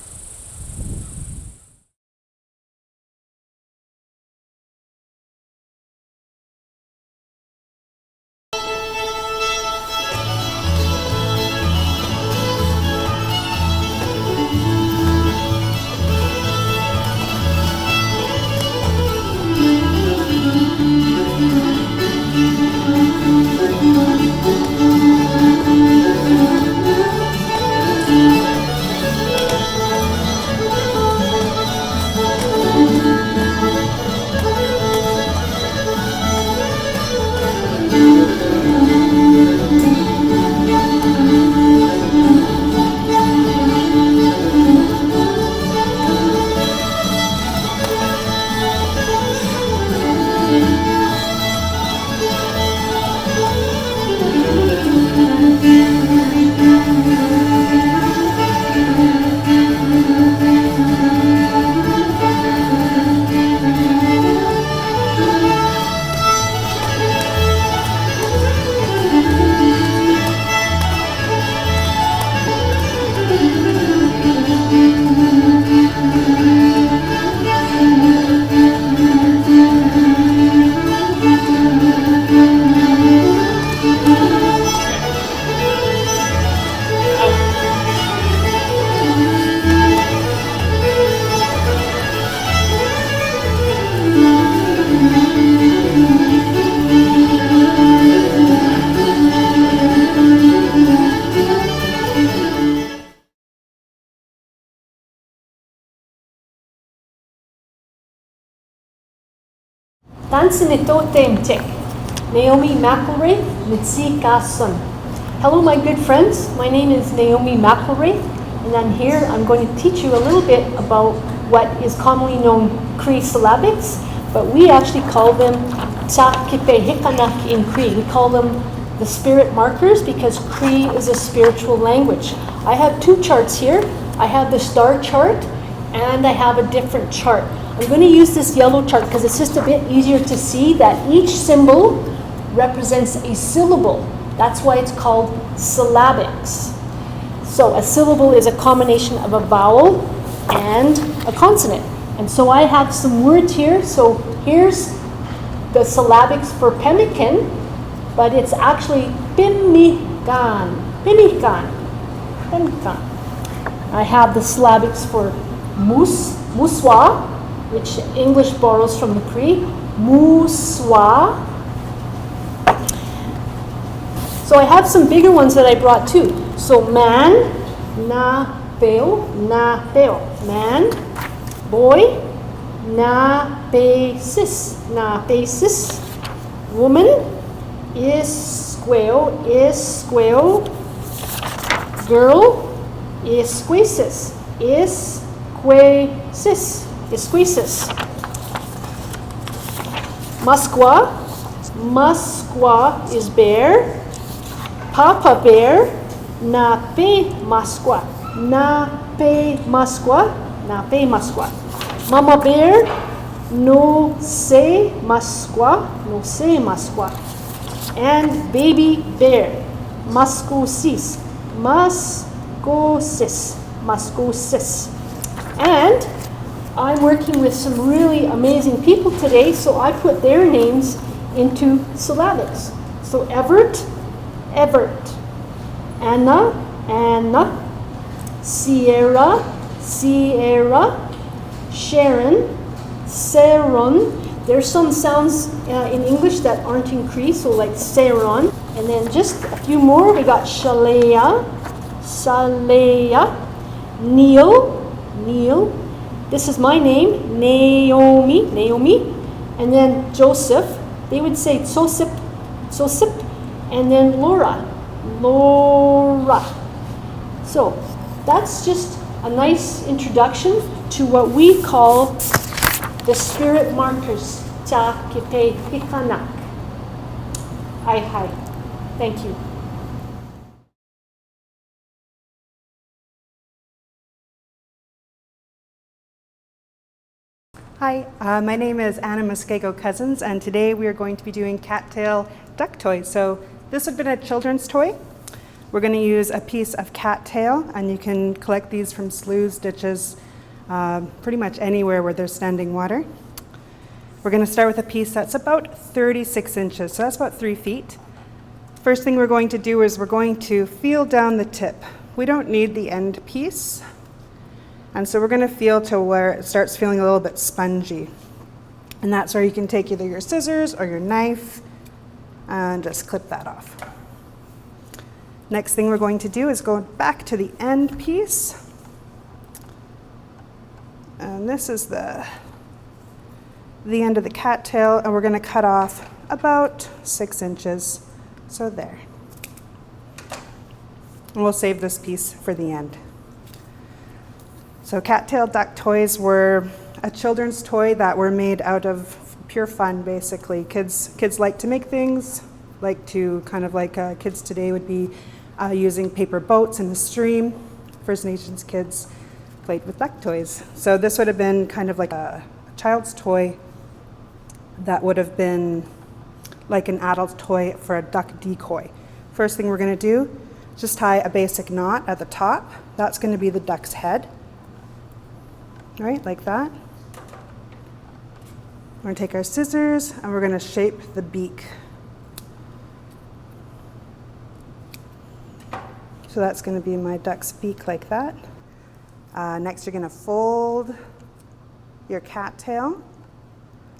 Naomi McElraith, Mitzi Gasson. Hello, my good friends. My name is Naomi McElraith, and I'm here. I'm going to teach you a little bit about what is commonly known Cree syllabics, but we actually call them Tsakipehikanak in Cree. We call them the spirit markers because Cree is a spiritual language. I have two charts here. I have the star chart, and I have a different chart. I'm going to use this yellow chart because it's just a bit easier to see that each symbol represents a syllable. That's why it's called syllabics. So a syllable is a combination of a vowel and a consonant. And so I have some words here. So here's the syllabics for pemmican, but it's actually pimikan, pimikan, pimikan. I have the syllabics for muswa, which English borrows from the Cree, muswa. So I have some bigger ones that I brought too. So man, na peo, man. Boy, na pe sis. Woman, isqueo. Girl, isquesis. Musqua is bear. Papa bear, na pe masqua. Mama bear, no se masqua. And baby bear, muscosis. And I'm working with some really amazing people today, so I put their names into syllabics. So Everett, Anna, Sierra, Sharon, There's some sounds in English that aren't in Cree, so like Saron. And then just a few more. We got Shalea, Neil. This is my name, Naomi. And then Joseph. They would say Sosip. And then Laura. So that's just a nice introduction to what we call the spirit markers. Cha kipe hikanak. Hi. Thank you. Hi, my name is Anna Muskego Cousins, and today we are going to be doing cattail duck toys. So this would have been a children's toy. We're going to use a piece of cattail, and you can collect these from sloughs, ditches, pretty much anywhere where there's standing water. We're going to start with a piece that's about 36 inches, so that's about 3 feet. First thing we're going to do is we're going to feel down the tip. We don't need the end piece. And so we're going to feel to where it starts feeling a little bit spongy. And that's where you can take either your scissors or your knife and just clip that off. Next thing we're going to do is go back to the end piece. And this is the end of the cattail, and we're going to cut off about 6 inches. So there. And we'll save this piece for the end. So cattail duck toys were a children's toy that were made out of pure fun, basically. Kids like to make things, like to kind of like kids today would be using paper boats in the stream. First Nations kids played with duck toys. So this would have been kind of like a child's toy that would have been like an adult toy for a duck decoy. First thing we're going to do, just tie a basic knot at the top. That's going to be the duck's head. Right, like that. We're going to take our scissors and we're going to shape the beak. So that's going to be my duck's beak like that. Next you're going to fold your cattail.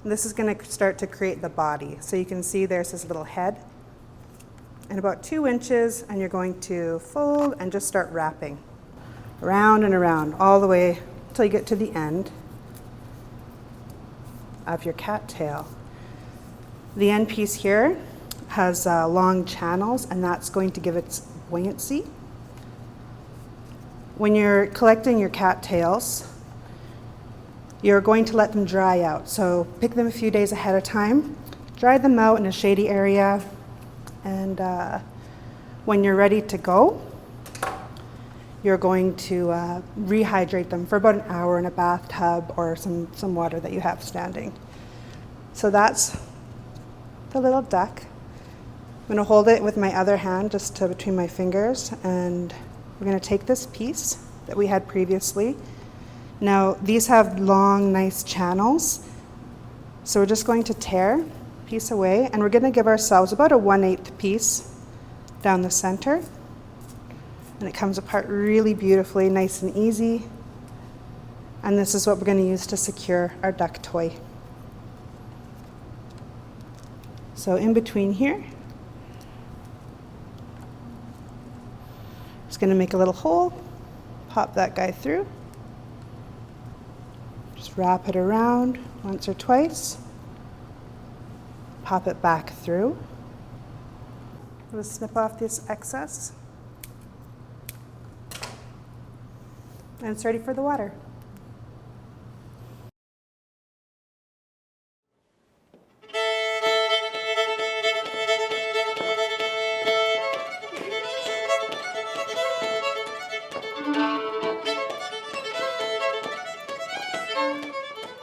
And this is going to start to create the body. So you can see there's his little head. And about 2 inches, and you're going to fold and just start wrapping. Around and around, all the way until you get to the end of your cattail. The end piece here has long channels, and that's going to give it buoyancy. When you're collecting your cattails, you're going to let them dry out. So pick them a few days ahead of time, dry them out in a shady area, and when you're ready to go, you're going to rehydrate them for about an hour in a bathtub or some water that you have standing. So that's the little duck. I'm going to hold it with my other hand just between my fingers, and we're going to take this piece that we had previously. Now these have long, nice channels, so we're just going to tear a piece away, and we're going to give ourselves about a 1/8 piece down the center. And it comes apart really beautifully, nice and easy. And this is what we're going to use to secure our duck toy. So in between here, just going to make a little hole, pop that guy through. Just wrap it around once or twice. Pop it back through. We'll snip off this excess. And it's ready for the water.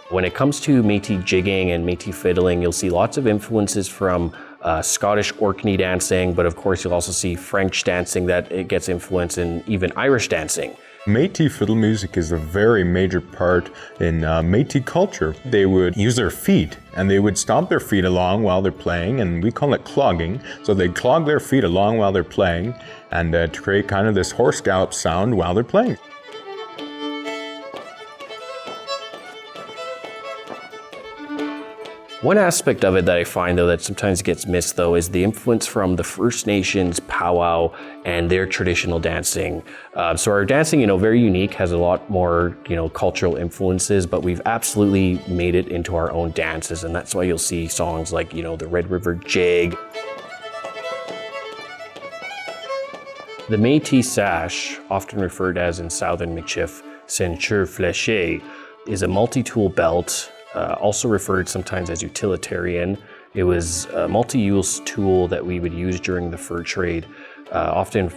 When it comes to Métis jigging and Métis fiddling, you'll see lots of influences from Scottish Orkney dancing, but of course you'll also see French dancing that it gets influence in, even Irish dancing. Métis fiddle music is a very major part in Métis culture. They would use their feet, and they would stomp their feet along while they're playing, and we call it clogging. So they'd clog their feet along while they're playing, and to create kind of this horse gallop sound while they're playing. One aspect of it that I find though that sometimes gets missed though is the influence from the First Nations powwow and their traditional dancing. So our dancing, very unique, has a lot more, cultural influences, but we've absolutely made it into our own dances, and that's why you'll see songs like, the Red River Jig. The Métis sash, often referred as in Southern Michif, ceinture fléchée, is a multi-tool belt, also referred sometimes as utilitarian. It was a multi-use tool that we would use during the fur trade. Often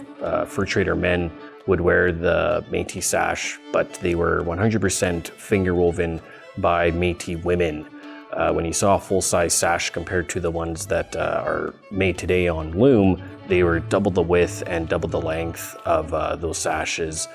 fur trader men would wear the Métis sash, but they were 100% finger woven by Métis women. When you saw a full-size sash compared to the ones that are made today on loom, they were double the width and double the length of those sashes.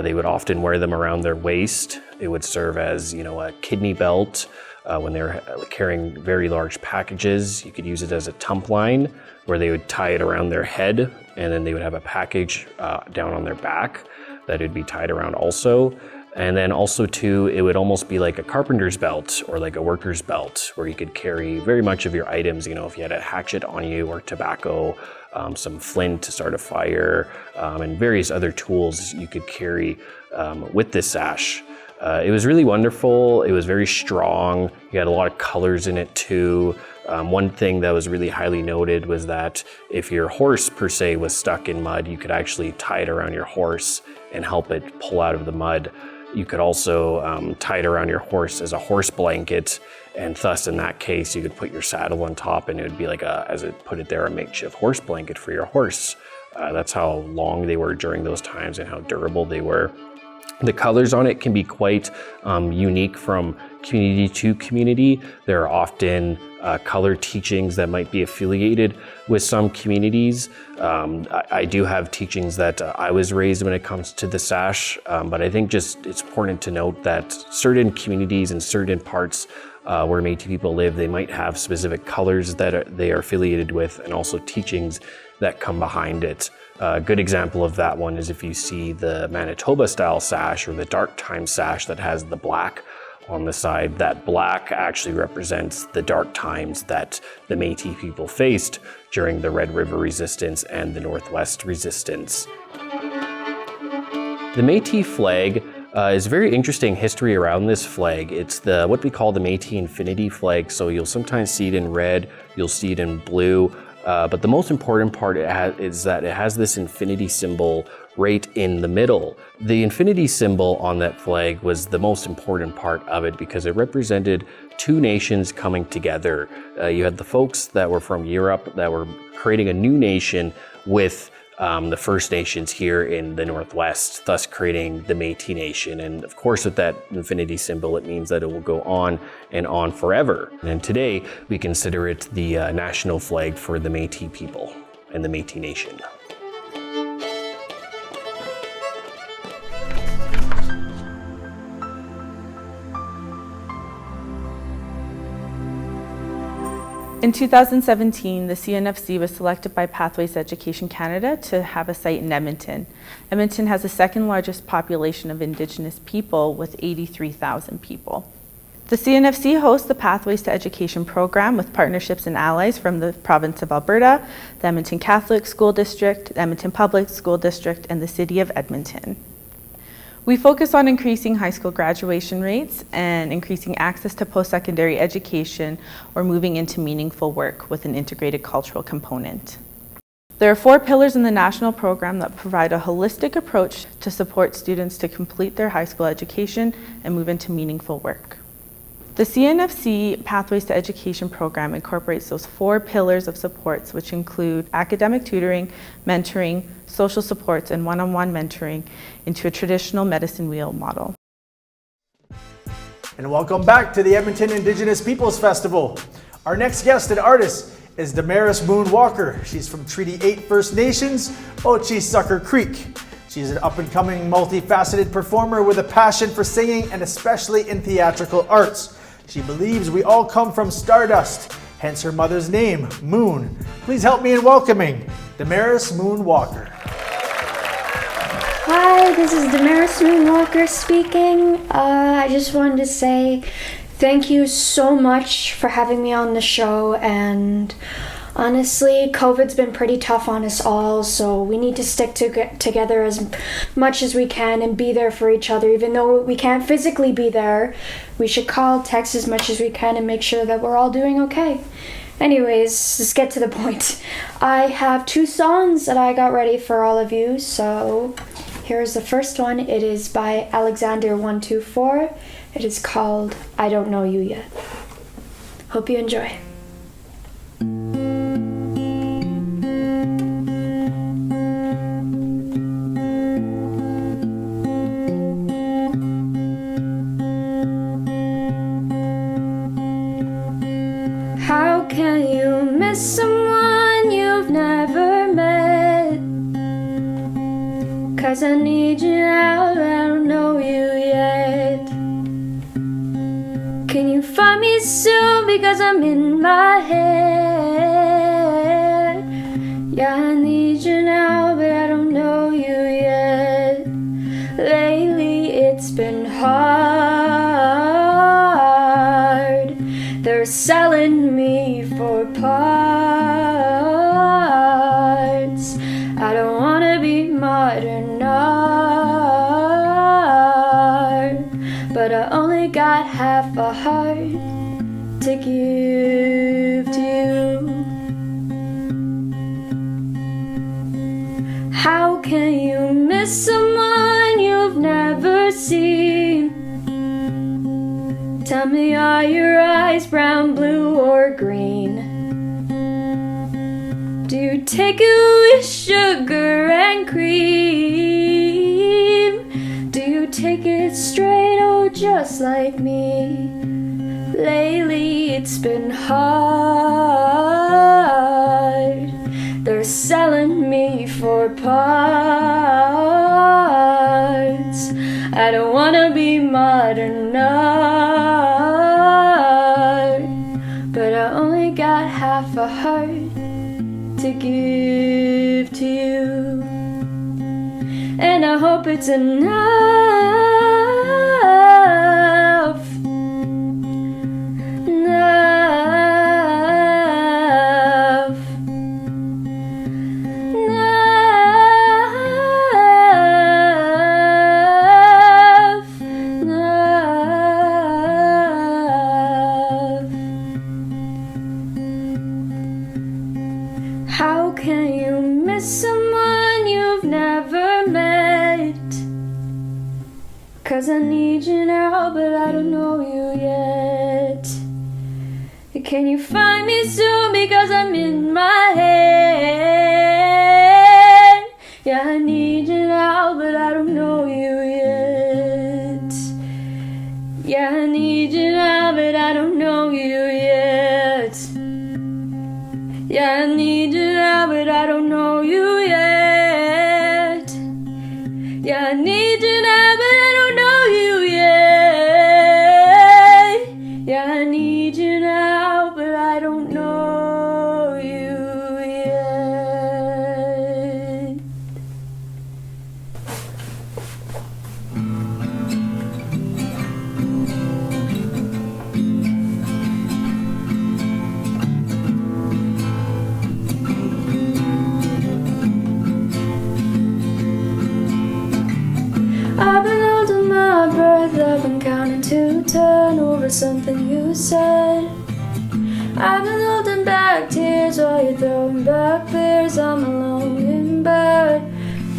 They would often wear them around their waist. It would serve as, a kidney belt. When they were carrying very large packages, you could use it as a tump line where they would tie it around their head, and then they would have a package down on their back that would be tied around also. And then also too, it would almost be like a carpenter's belt or like a worker's belt where you could carry very much of your items, if you had a hatchet on you or tobacco, some flint to start a fire, and various other tools you could carry with this sash. It was really wonderful. It was very strong. You had a lot of colors in it too. One thing that was really highly noted was that if your horse per se was stuck in mud, you could actually tie it around your horse and help it pull out of the mud. You could also tie it around your horse as a horse blanket, and thus in that case you could put your saddle on top and it would be like as it put it there, a makeshift horse blanket for your horse. That's how long they were during those times and how durable they were. The colors on it can be quite unique from community to community. There are often color teachings that might be affiliated with some communities. I do have teachings that I was raised when it comes to the sash, but I think just it's important to note that certain communities and certain parts where Métis people live, they might have specific colors that they are affiliated with and also teachings that come behind it. A good example of that one is if you see the Manitoba style sash or the dark time sash that has the black on the side. That black actually represents the dark times that the Métis people faced during the Red River Resistance and the Northwest Resistance. The Métis flag is a very interesting history around this flag. It's what we call the Métis Infinity flag. So you'll sometimes see it in red, you'll see it in blue. But the most important part is that it has this infinity symbol right in the middle. The infinity symbol on that flag was the most important part of it because it represented two nations coming together. You had the folks that were from Europe that were creating a new nation with the First Nations here in the Northwest, thus creating the Métis Nation. And of course, with that infinity symbol, it means that it will go on and on forever. And today, we consider it the national flag for the Métis people and the Métis Nation. In 2017, the CNFC was selected by Pathways to Education Canada to have a site in Edmonton. Edmonton has the second largest population of Indigenous people with 83,000 people. The CNFC hosts the Pathways to Education program with partnerships and allies from the province of Alberta, the Edmonton Catholic School District, the Edmonton Public School District, and the City of Edmonton. We focus on increasing high school graduation rates and increasing access to post-secondary education or moving into meaningful work with an integrated cultural component. There are 4 pillars in the national program that provide a holistic approach to support students to complete their high school education and move into meaningful work. The CNFC Pathways to Education program incorporates those 4 pillars of supports, which include academic tutoring, mentoring, social supports, and one-on-one mentoring into a traditional medicine wheel model. And welcome back to the Edmonton Indigenous Peoples Festival. Our next guest and artist is Damaris Moon Walker. She's from Treaty 8 First Nations, Ochi Sucker Creek. She's an up-and-coming, multifaceted performer with a passion for singing and especially in theatrical arts. She believes we all come from stardust, hence her mother's name, Moon. Please help me in welcoming Damaris Moon Walker. Hi, this is Damaris Moon Walker speaking. I just wanted to say thank you so much for having me on the show, and honestly, COVID's been pretty tough on us all, so we need to stick together as much as we can and be there for each other. Even though we can't physically be there, we should call, text as much as we can and make sure that we're all doing okay. Anyways, let's get to the point. I have 2 songs that I got ready for all of you, so Here's the first one. It is by Alexander124. It is called I Don't Know You Yet. Hope you enjoy. How can you miss someone you've never met? 'Cause I need you now, I don't know you yet. Can you find me soon, because I'm in my head? Yeah, I need you now, but I don't know you yet. Lately it's been hard. They're selling me for parts. I don't wanna be modern art, but I only got half a heart to give to you. How can you miss someone you've never seen? Tell me, are your eyes brown, blue, or green? Do you take it with sugar and cream? Do you take it straight, or just like me? Lately it's been hard. They're selling me for parts. I don't wanna be modern art, but I only got half a heart to give to you. And I hope it's enough. How can you miss someone you've never met? 'Cause I need you now, but I don't know you yet. Can you find me soon, because I'm in my head? Yeah, I need you now, but I don't know you yet. Yeah, I need you now, but I don't know you yet. Yeah, I need you now, but I don't know you yet. Yeah, I need you now, but I don't know you yet. Yeah, I need you now, but I don't know you yet. I've been holding my breath, I've been counting to 10 over something you said. I've been holding back tears while you're throwing back beers. I'm alone in bed.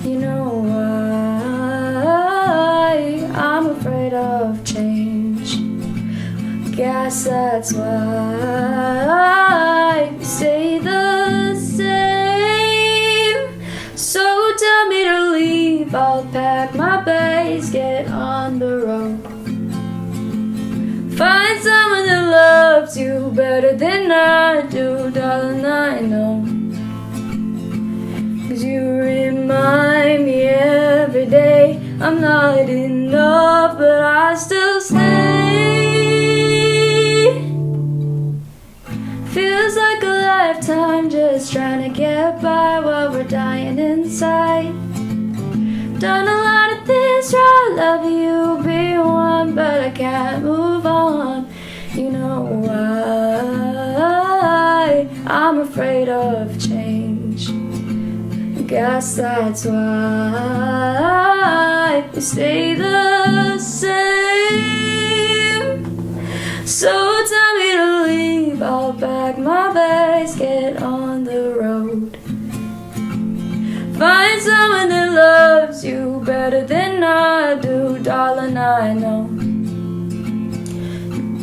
You know why? I'm afraid of change. Guess that's why you stay the same. So tell me to leave, I'll pack my bags, get on the road. Find someone that loves you better than I do, darling, I know. 'Cause you remind me every day I'm not enough, but I still stay. Feels like a lifetime just trying to get by while we're dying inside. Done a lot of things right, love you, be one, but I can't move on. You know why? I'm afraid of change. Guess that's why we stay the same. So tell me to leave, I'll pack my bags, get on the road. Find someone that loves loves you better than I do, darling, I know.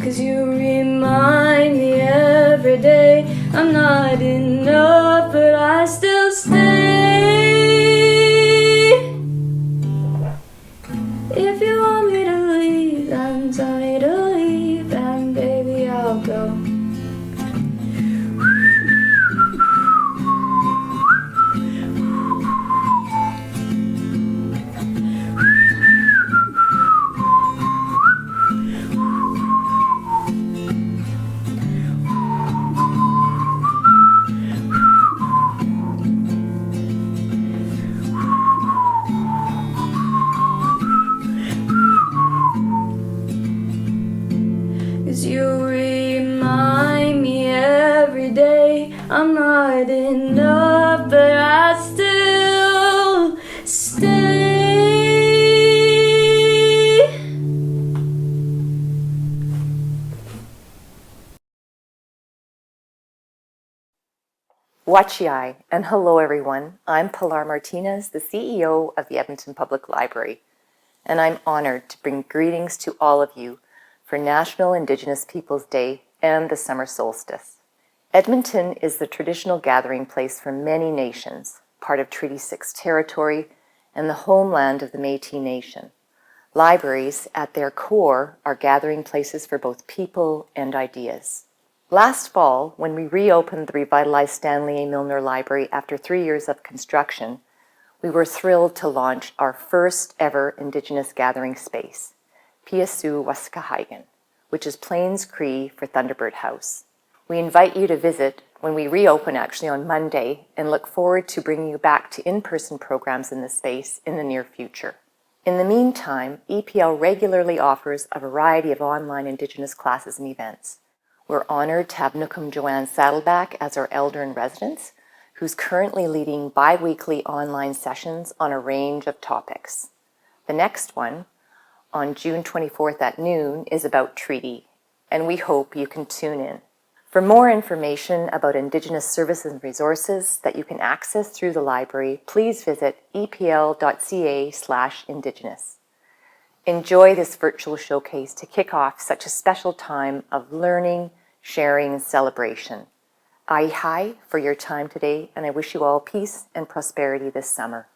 'Cause you remind me every day I'm not enough, but I still stay. If you want me to leave, then tell me to leave, and baby, I'll go. 'Cause you remind me every day I'm not enough, but I still stay. Wachiai, and hello everyone. I'm Pilar Martinez, the CEO of the Edmonton Public Library, and I'm honored to bring greetings to all of you for National Indigenous Peoples Day and the summer solstice. Edmonton is the traditional gathering place for many nations, part of Treaty 6 territory and the homeland of the Métis Nation. Libraries, at their core, are gathering places for both people and ideas. Last fall, when we reopened the revitalized Stanley A. Milner Library after 3 years of construction, we were thrilled to launch our first ever Indigenous gathering space, Piasu Waskahigan, which is Plains Cree for Thunderbird House. We invite you to visit when we reopen actually on Monday and look forward to bringing you back to in-person programs in the space in the near future. In the meantime, EPL regularly offers a variety of online Indigenous classes and events. We're honored to have Nookum Joanne Saddleback as our Elder in Residence, who's currently leading bi-weekly online sessions on a range of topics. The next one, on June 24th at noon, is about treaty, and we hope you can tune in. For more information about Indigenous services and resources that you can access through the library, please visit epl.ca/indigenous. Enjoy this virtual showcase to kick off such a special time of learning, sharing, and celebration. Ai for your time today, and I wish you all peace and prosperity this summer.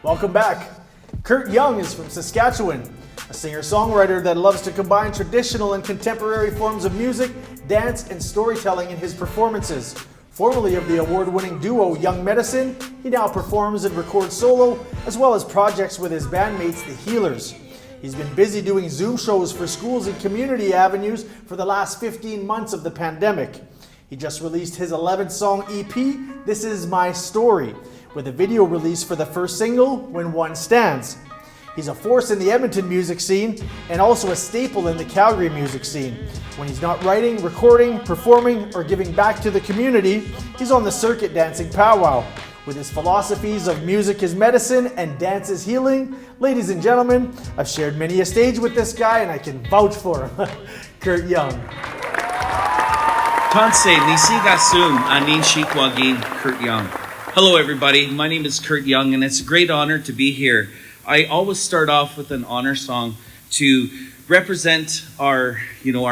Welcome back. Kurt Young is from Saskatchewan, a singer-songwriter that loves to combine traditional and contemporary forms of music, dance, and storytelling in his performances. Formerly of the award-winning duo Young Medicine, he now performs and records solo, as well as projects with his bandmates, The Healers. He's been busy doing Zoom shows for schools and community avenues for the last 15 months of the pandemic. He just released his 11-song EP, This Is My Story, with a video release for the first single, When One Stands. He's a force in the Edmonton music scene and also a staple in the Calgary music scene. When he's not writing, recording, performing, or giving back to the community, he's on the circuit dancing powwow. With his philosophies of music is medicine and dance is healing, ladies and gentlemen, I've shared many a stage with this guy and I can vouch for him. Kurt Young. Tanse Nisigasum Anin Shikwagin, Kurt Young. Hello everybody, my name is Kurt Young and it's a great honor to be here. I always start off with an honor song to represent our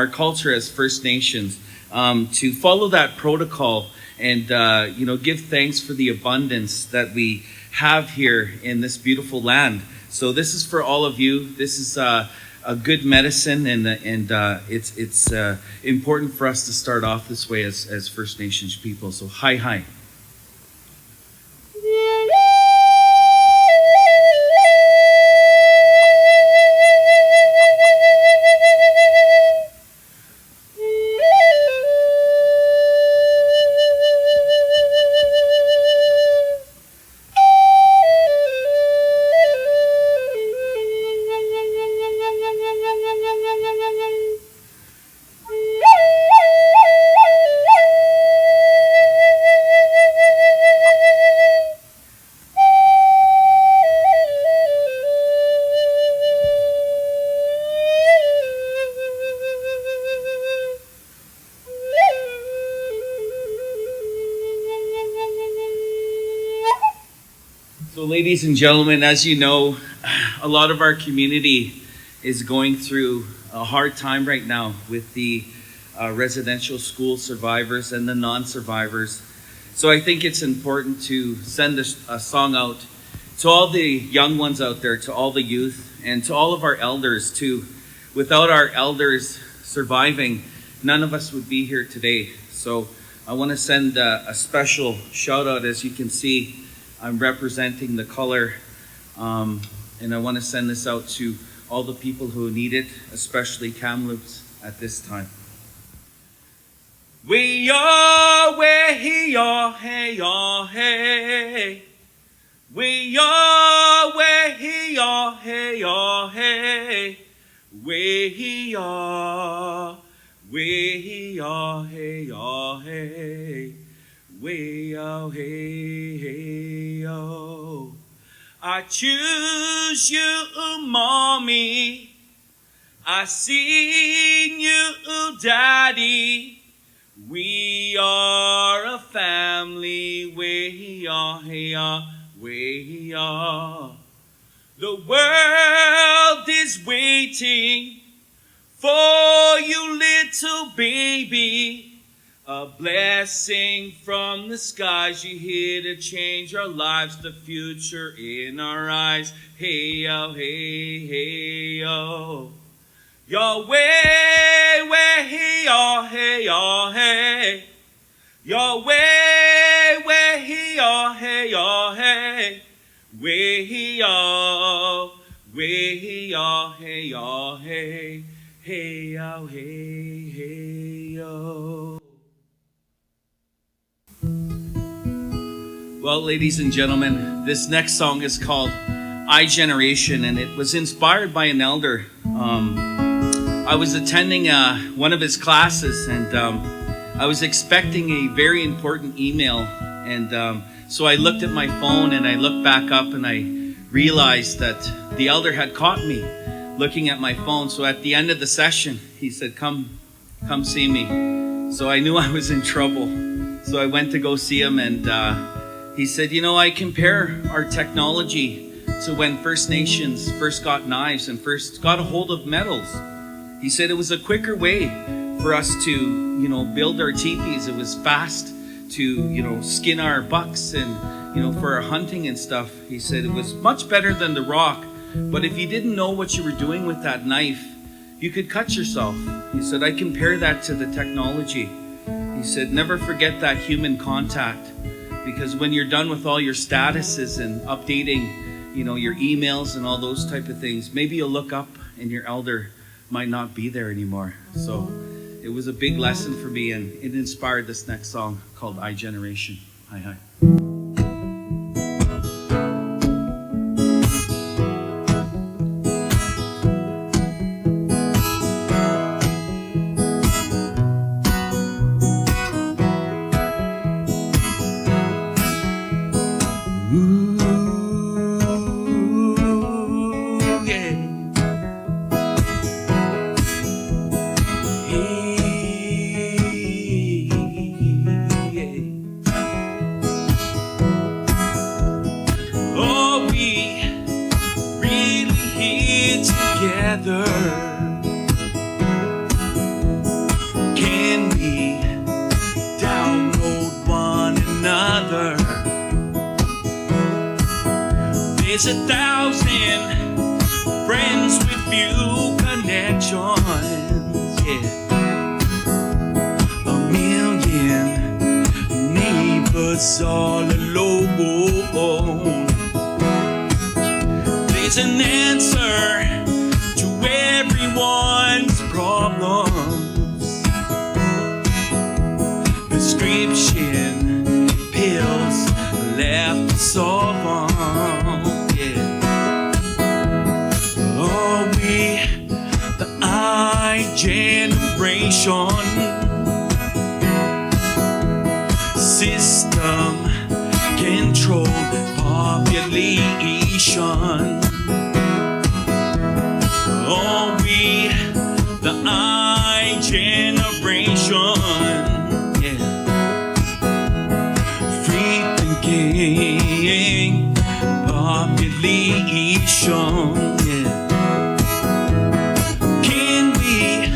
culture as First Nations, to follow that protocol and give thanks for the abundance that we have here in this beautiful land. So this is for all of you. This is a good medicine, and it's important for us to start off this way as First Nations people. So hi. So, ladies and gentlemen, as you know, a lot of our community is going through a hard time right now with the residential school survivors and the non-survivors. So I think it's important to send a song out to all the young ones out there, to all the youth, and to all of our elders too. Without our elders surviving, none of us would be here today. So I want to send a special shout out. As you can see, I'm representing the color, and I want to send this out to all the people who need it, especially Kamloops at this time. We are where he are, hey, are, hey. We are where he are, hey, are, hey. Where he are, hey, are, hey. We are, hey, oh. I choose you, mommy. I seen you, daddy. We are a family, we are, we are. The world is waiting for you, little baby. A blessing from the skies, you're here to change our lives, the future in our eyes. Hey, oh, hey, oh. Yahweh, where he are, hey, oh, hey. Yahweh, where he are, hey, oh, hey. Where he are, hey, oh, hey. Hey, oh, hey, oh. Well, ladies and gentlemen, this next song is called I Generation, and it was inspired by an elder. I was attending one of his classes, and I was expecting a very important email, and so I looked at my phone and I looked back up and I realized that the elder had caught me looking at my phone. So at the end of the session, he said, come see me. So I knew I was in trouble. So I went to go see him, and he said, you know, I compare our technology to when First Nations first got knives and first got a hold of metals. He said it was a quicker way for us to, you know, build our teepees. It was fast to, you know, skin our bucks and, you know, for our hunting and stuff. He said it was much better than the rock. But if you didn't know what you were doing with that knife, you could cut yourself. He said, I compare that to the technology. He said, never forget that human contact, because when you're done with all your statuses and updating, you know, your emails and all those type of things, maybe you'll look up and your elder might not be there anymore. So it was a big lesson for me, and it inspired this next song called I Generation. Hi. There's 1,000 friends with few connections, yeah. 1,000,000 neighbors all alone. There's an answer to everyone's problems. Prescription pills left to solve them. Generation system control population. Oh, we the I generation, yeah. Free thinking generation. Yeah. Can we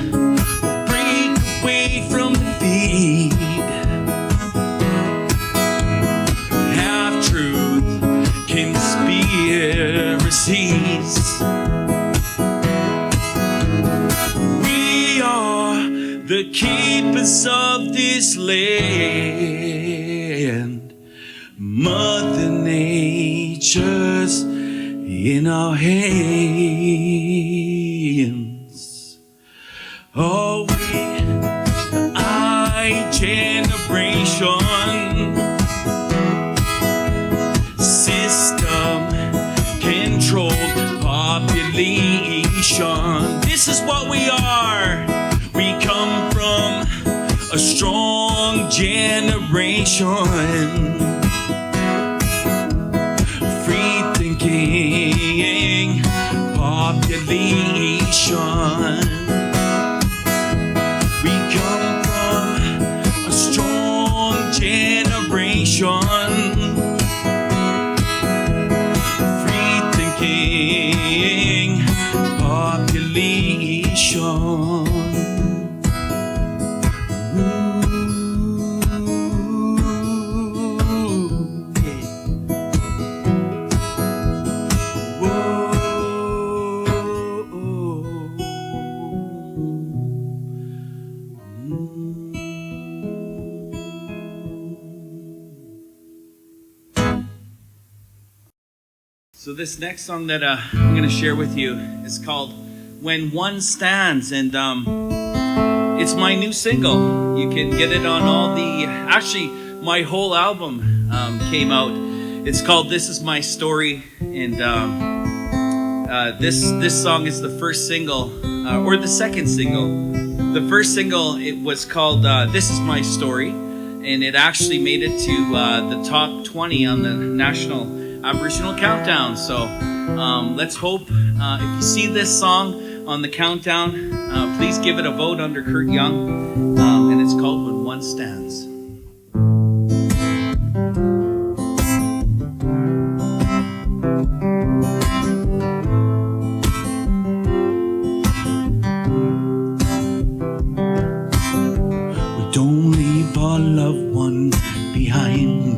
break away from the feed? Half truth, conspiracies. We are the keepers of this land. Mother Nature's in our hands. Are we I generation? System controlled population. This is what we are. We come from a strong generation. Free thinking population. We come from a strong generation. Free thinking population. So this next song that I'm going to share with you is called When One Stands, and it's my new single. You can get it on all the, actually my whole album came out. It's called This Is My Story, and this song is the first single, or the second single. The first single, it was called This Is My Story, and it actually made it to the top 20 on the national Aboriginal countdown. So let's hope if you see this song on the countdown, please give it a vote under Kurt Young, and it's called When One Stands. We don't leave our loved ones behind.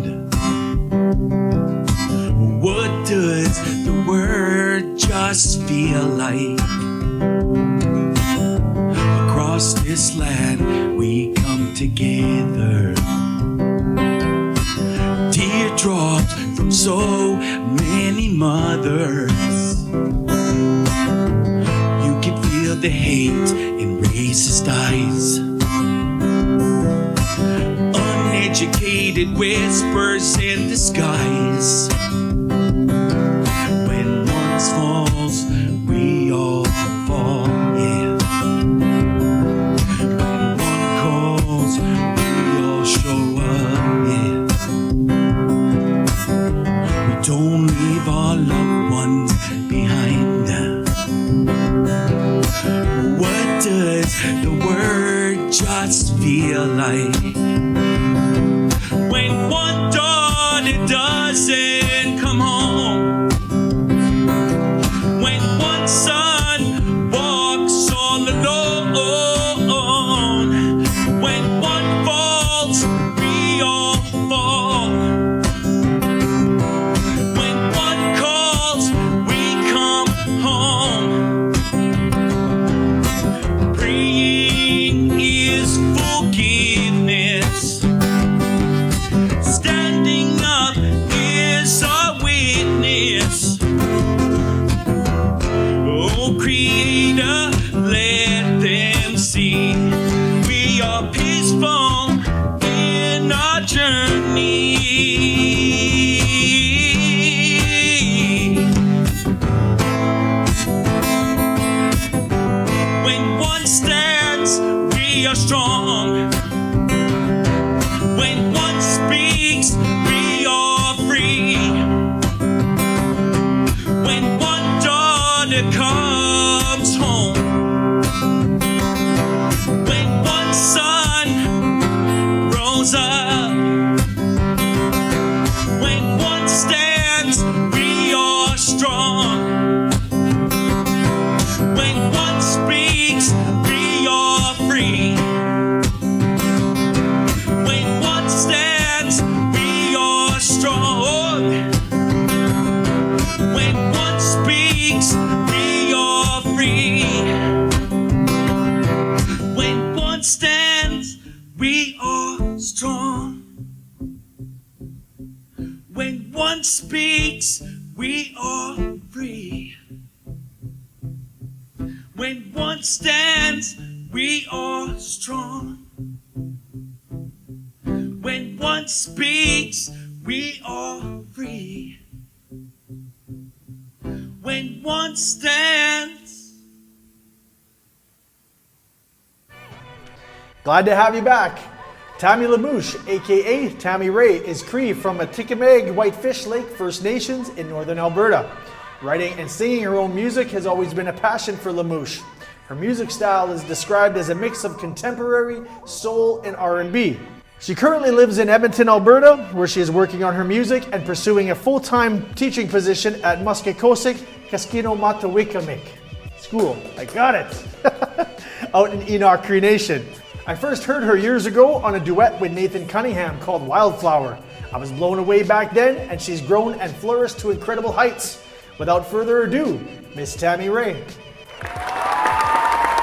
What does the word just feel like? Across this land we come together. Teardrops from so many mothers. You can feel the hate in racist eyes. Uneducated whispers in disguise. Falls, we all fall, yeah. When one calls, we all show up, yeah. We don't leave our loved ones behind. What does the word just feel like? When one daughter doesn't come home. Son walks all alone. When one falls, we all fall. When one calls, we come home. Praying is forgiveness. Standing up is our witness. Creator, let them see we are peaceful in our journey. When one stands, we are strong. When one speaks, we are free. When one daughter comes home. When one son grows up. When one stands, we are strong. speaks, we are free. When one stands, we are strong. When one speaks, we are free. When one stands. Glad to have you back. Tammy Lamouche, aka Tammy Ray, is Cree from Atikamekw Whitefish Lake First Nations in northern Alberta. Writing and singing her own music has always been a passion for Lamouche. Her music style is described as a mix of contemporary, soul, and R&B. She currently lives in Edmonton, Alberta, where she is working on her music and pursuing a full-time teaching position at Muskekosik Kaskino Matawikamik School. I got it! Out in Enoch Cree Nation. I first heard her years ago on a duet with Nathan Cunningham called Wildflower. I was blown away back then, and she's grown and flourished to incredible heights. Without further ado, Miss Tammy Ray.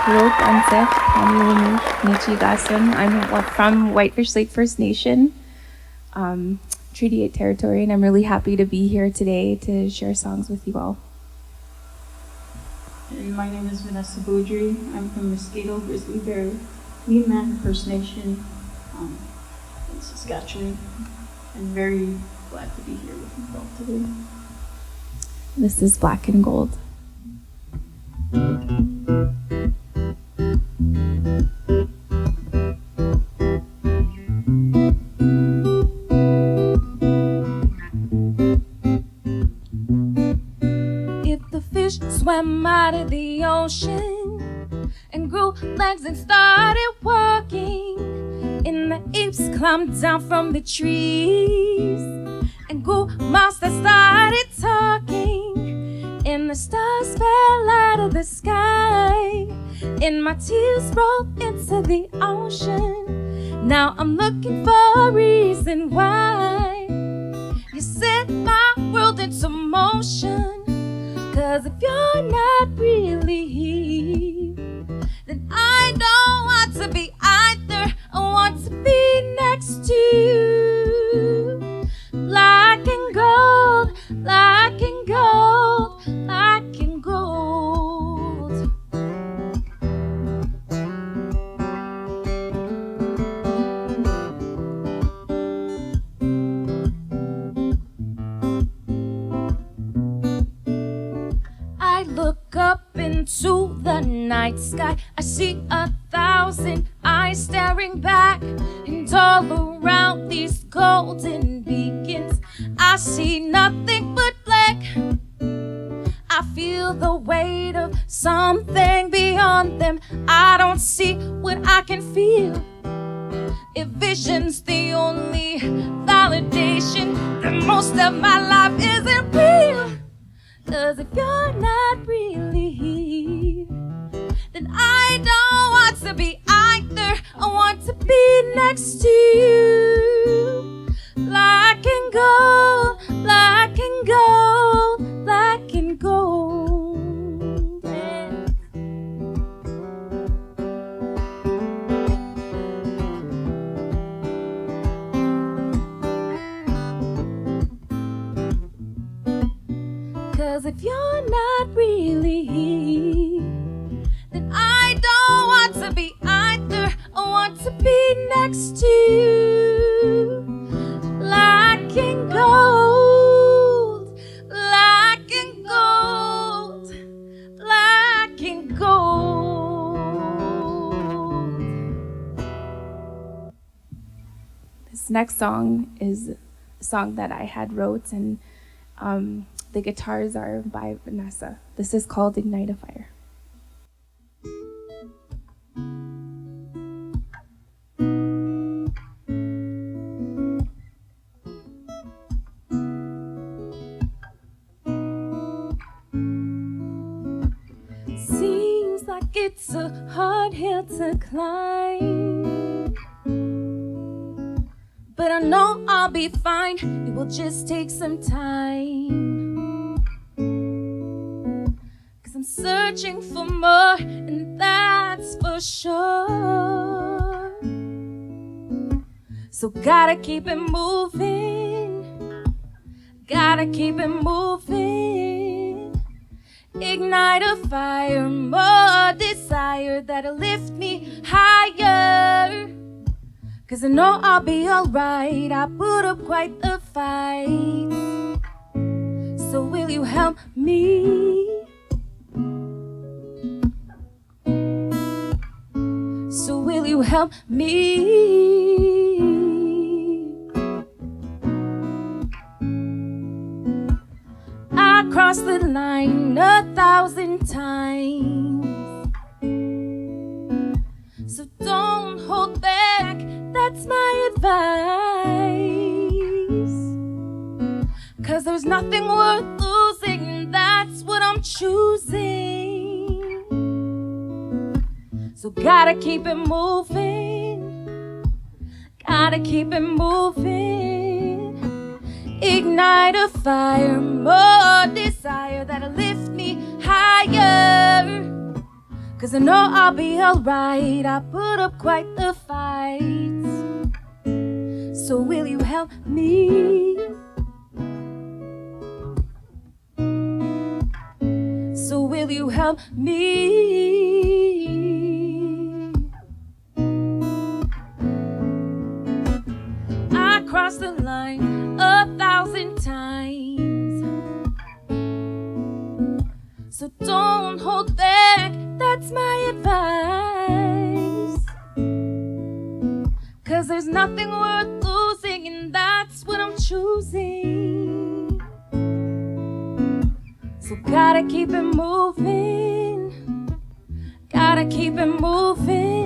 Hello, Tansek, Tammy Lamouche, Nichi Gasan. I'm from Whitefish Lake First Nation, Treaty 8 territory, and I'm really happy to be here today to share songs with you all. And my name is Vanessa Boudry. I'm from Mosquito Grizzly Bear, Leeman First Nation in Saskatchewan, and very glad to be here with you all today. This is Black and Gold. If the fish swam out of the ocean and grew legs and started walking, and the apes climbed down from the trees, and monsters started talking, and the stars fell out of the sky, and my tears rolled into the ocean. Now I'm looking for a reason why you set my world into motion. 'Cause if you're not really here, then I don't want to be either. I want to be next to you. Black and gold, black and gold, black and gold. I look up into the night sky. I see 1,000 eyes staring back, and all around these golden beacons I see nothing but black. I feel the weight of something beyond them. I don't see what I can feel. If vision's the only validation, then most of my life isn't real. 'Cause if you're not really here, then I don't want to be either. I want to be next to you. Black and gold, black and gold, black and gold. Yeah. Cause if you're not really here, then I don't want to be either. I want to be next to you. Black and gold, black and gold, black and gold. This next song is a song that I had wrote, and the guitars are by Vanessa. This is called Ignite a Fire. Seems like it's a hard hill to climb, but I know I'll be fine. It will just take some time. 'Cause I'm searching for more, and that's for sure. So gotta keep it moving, gotta keep it moving. Ignite a fire, more desire that'll lift me higher. 'Cause I know I'll be alright, I put up quite the fight. So will you help me? So will you help me? I crossed the line 1,000 times, so don't hold back, that's my advice. 'Cause there's nothing worth losing, and that's what I'm choosing. So gotta keep it moving, gotta keep it moving. Ignite a fire, more desire that'll lift me higher. 'Cause I know I'll be alright, I put up quite the fight. So will you help me? So will you help me? I crossed the line 1,000 times, so don't hold back, that's my advice. 'Cause there's nothing worth losing, and that's what I'm choosing. So gotta keep it moving, gotta keep it moving.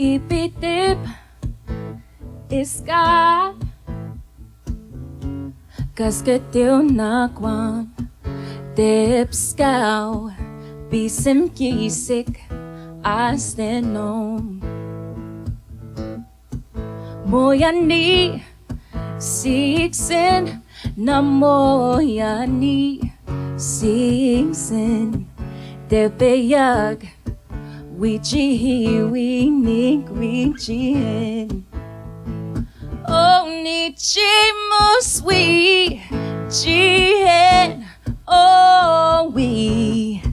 Ipitip iska Kaskatil nakwan Dipskaw Bisim kisik Astenom Moyani Siksin Namoyani Siksin Depeyag Wichi winik wichin Oh nichimus we chin Oh we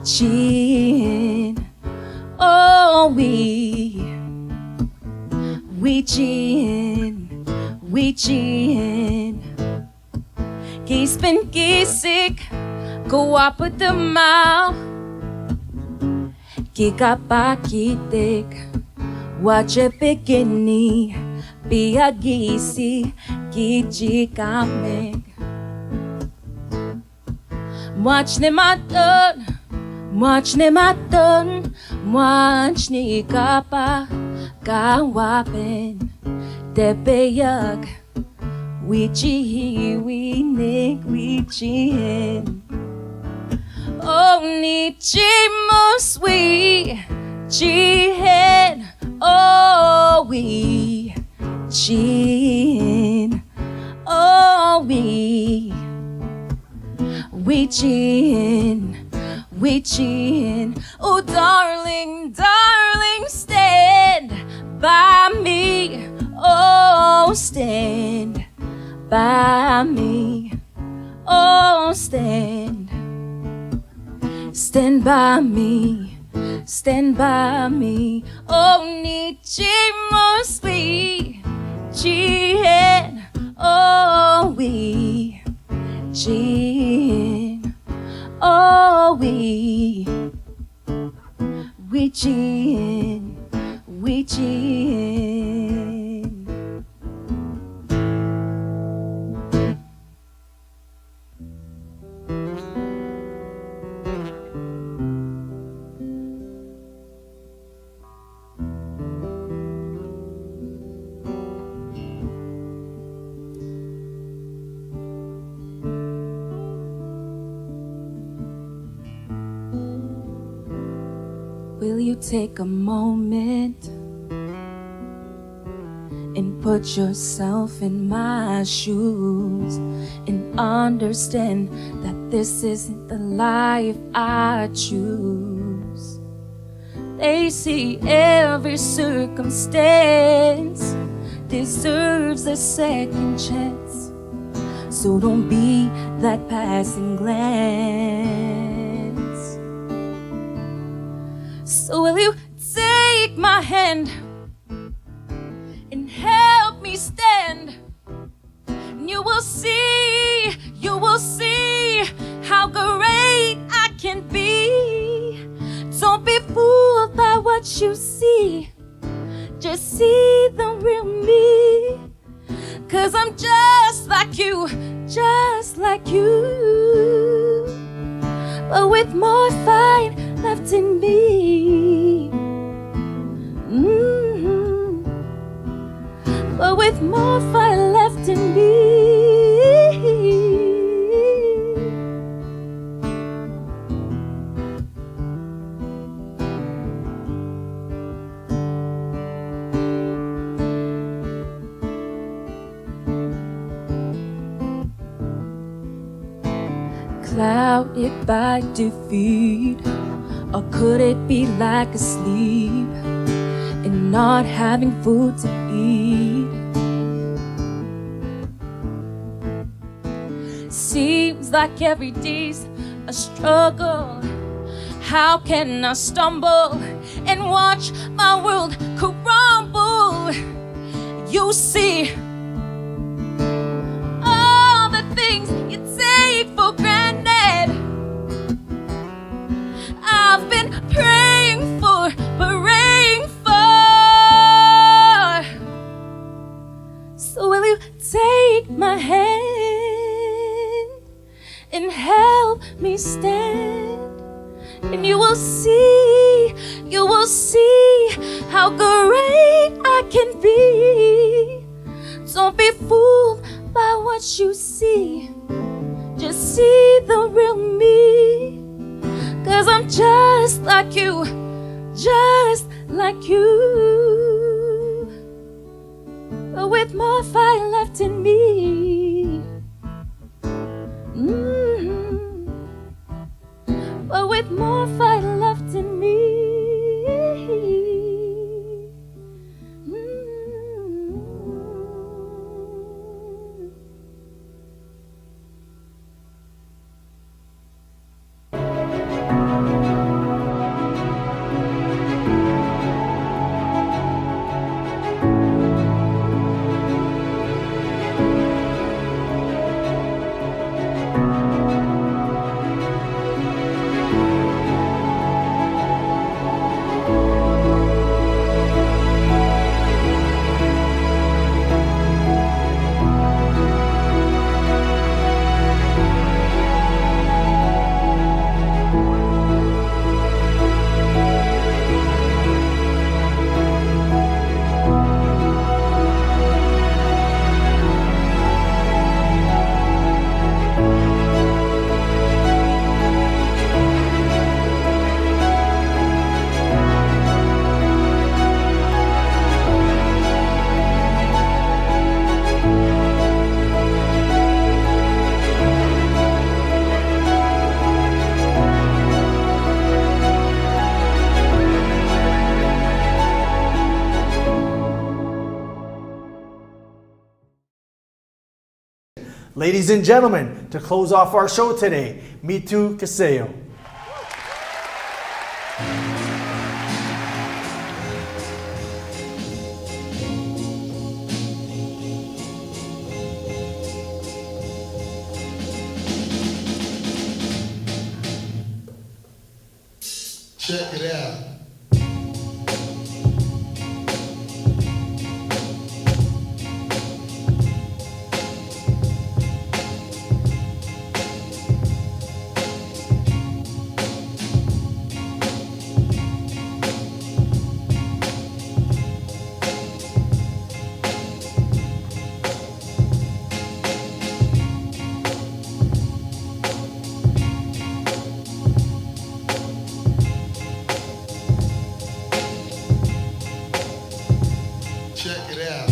chin Oh we chin Kispin kisik Go up with the mouth Kikapakitik Wache pikini Biagisi Kichikamik Mwach ni matan Mwach ni matan Mwach ni kapa Kawapin Tepeyag Wichi winik wichin Oh, nichimus we chin Oh, we chin Oh, we chin Oh, darling, darling, stand by me Oh, stand by me Oh, stand by me, stand by me. Oh, nichimus we Gin, oh we gin, oh we gin, we gin. Will you take a moment and put yourself in my shoes and understand that this isn't the life I choose? They see every circumstance deserves a second chance, so don't be that passing glance. So will you take my hand and help me stand? And you will see how great I can be. Don't be fooled by what you see, just see the real me. 'Cause I'm just like you, but with more fight left in me. But with more fight left in me. Clouded by defeat, or could it be like asleep and not having food to eat? Seems like every day's a struggle. How can I stumble and watch my world crumble? You see all the things you take for granted, I've been praying for. So will you take my hand and help me stand? And you will see how great I can be. Don't be fooled by what you see, just see the real me. 'Cause I'm just like you, but with more fire left in me. But with more fire left in me. Ladies and gentlemen, to close off our show today, Mitu Kaseo. Check it out. Check it out.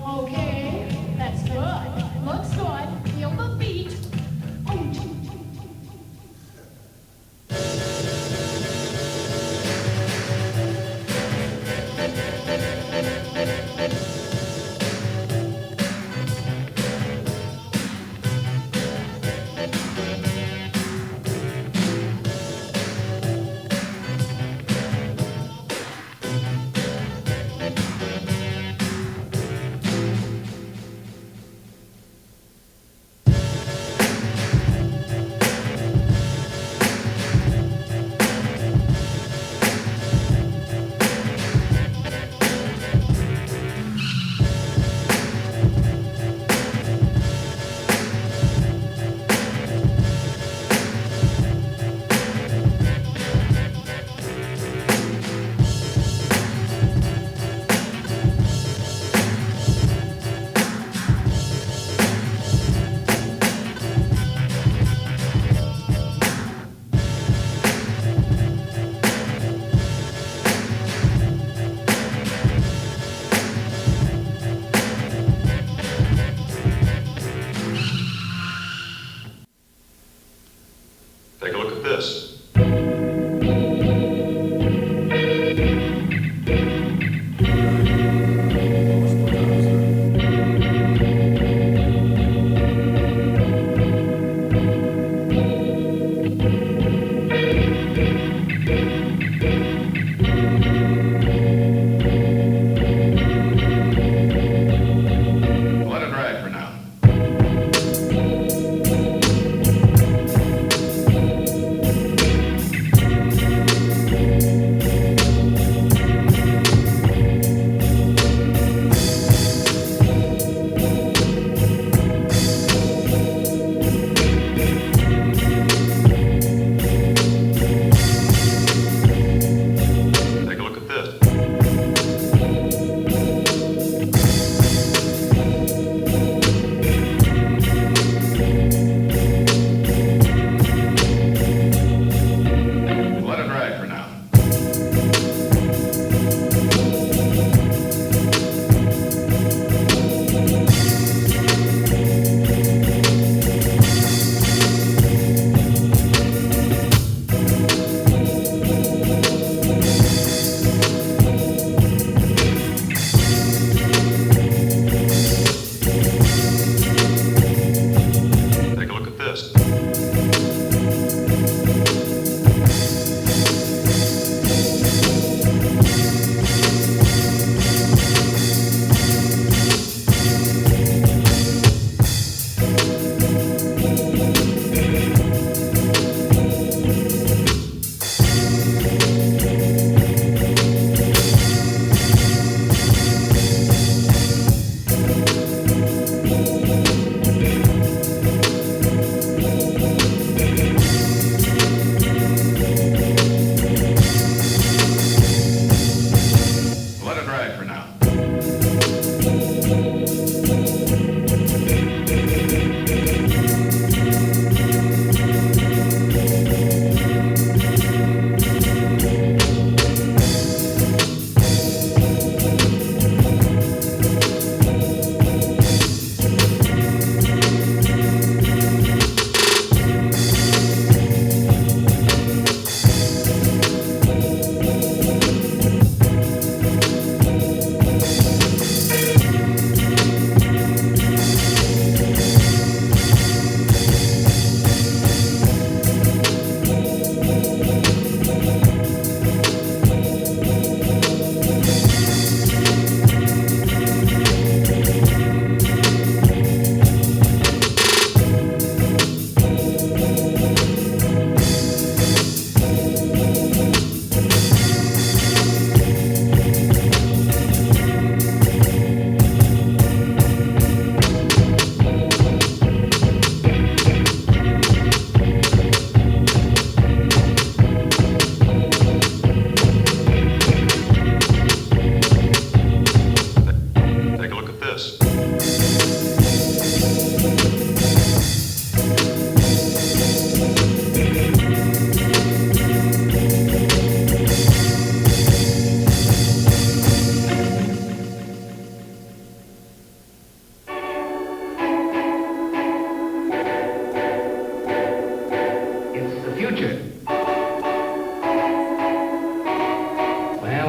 Okay, that's good. Looks good. Feel the beat.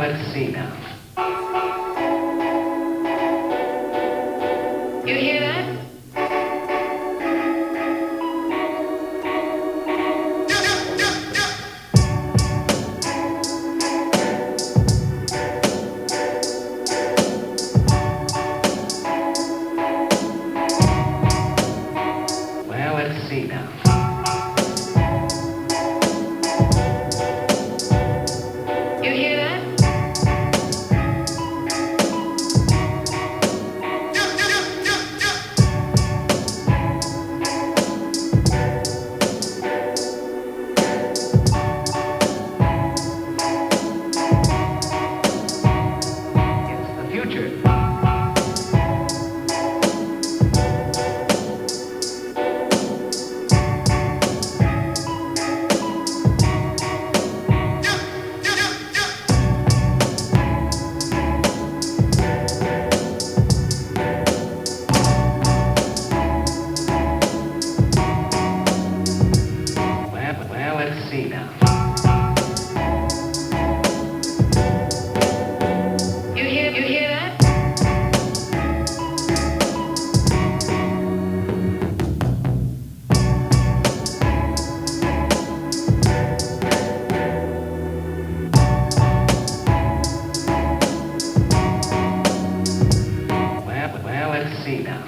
let's see now. You hear that? Well, let's see now. You hear that? It's the future. Well, let's see now. You hear that? Well, let's see now.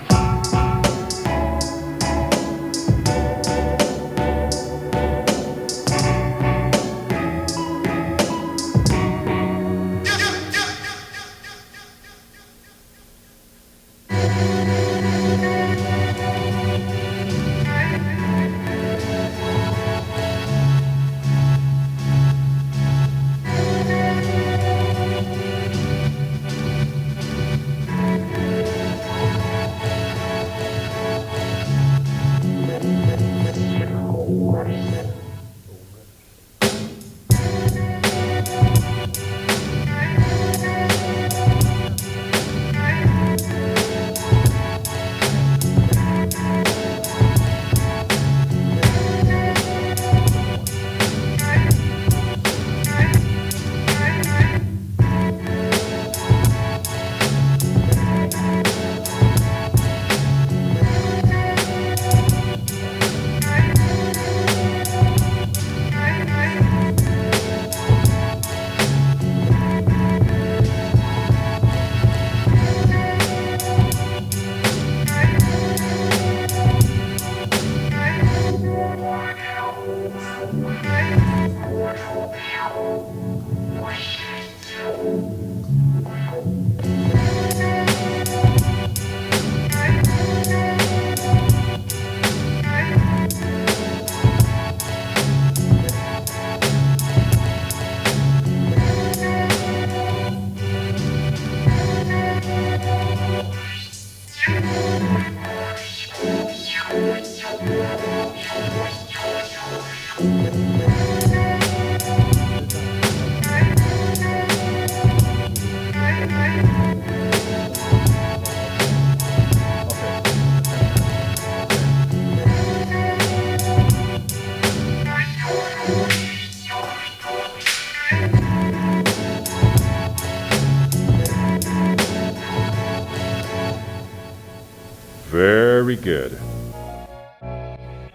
Very good.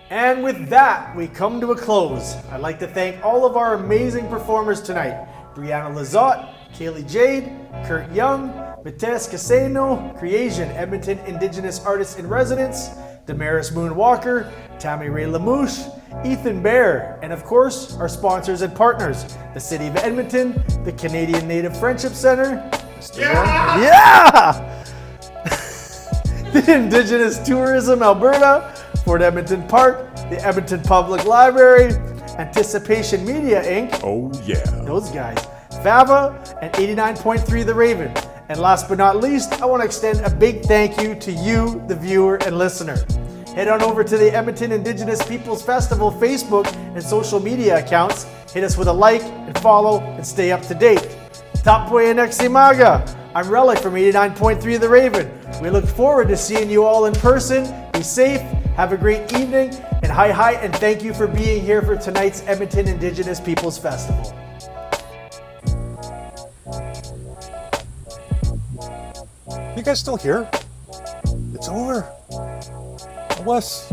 And with that, we come to a close. I'd like to thank all of our amazing performers tonight. Brianna Lizotte, Kaylee Jade, Kurt Young, Mates Caseno, Creation, Edmonton Indigenous Artist in Residence, Damaris Moon Walker, Tammy Ray Lamouche, Ethan Bear, and of course, our sponsors and partners, the City of Edmonton, the Canadian Native Friendship Center, yeah! The Indigenous Tourism Alberta, Fort Edmonton Park, the Edmonton Public Library, Anticipation Media Inc. Oh yeah. Those guys. Fava and 89.3 The Raven. And last but not least, I want to extend a big thank you to you, the viewer and listener. Head on over to the Edmonton Indigenous Peoples Festival Facebook and social media accounts. Hit us with a like and follow and stay up to date. Tapwe and Eximaga. I'm Relic from 89.3 The Raven. We look forward to seeing you all in person. Be safe, have a great evening, and hi and thank you for being here for tonight's Edmonton Indigenous Peoples Festival. You guys still here? It's over. Wes,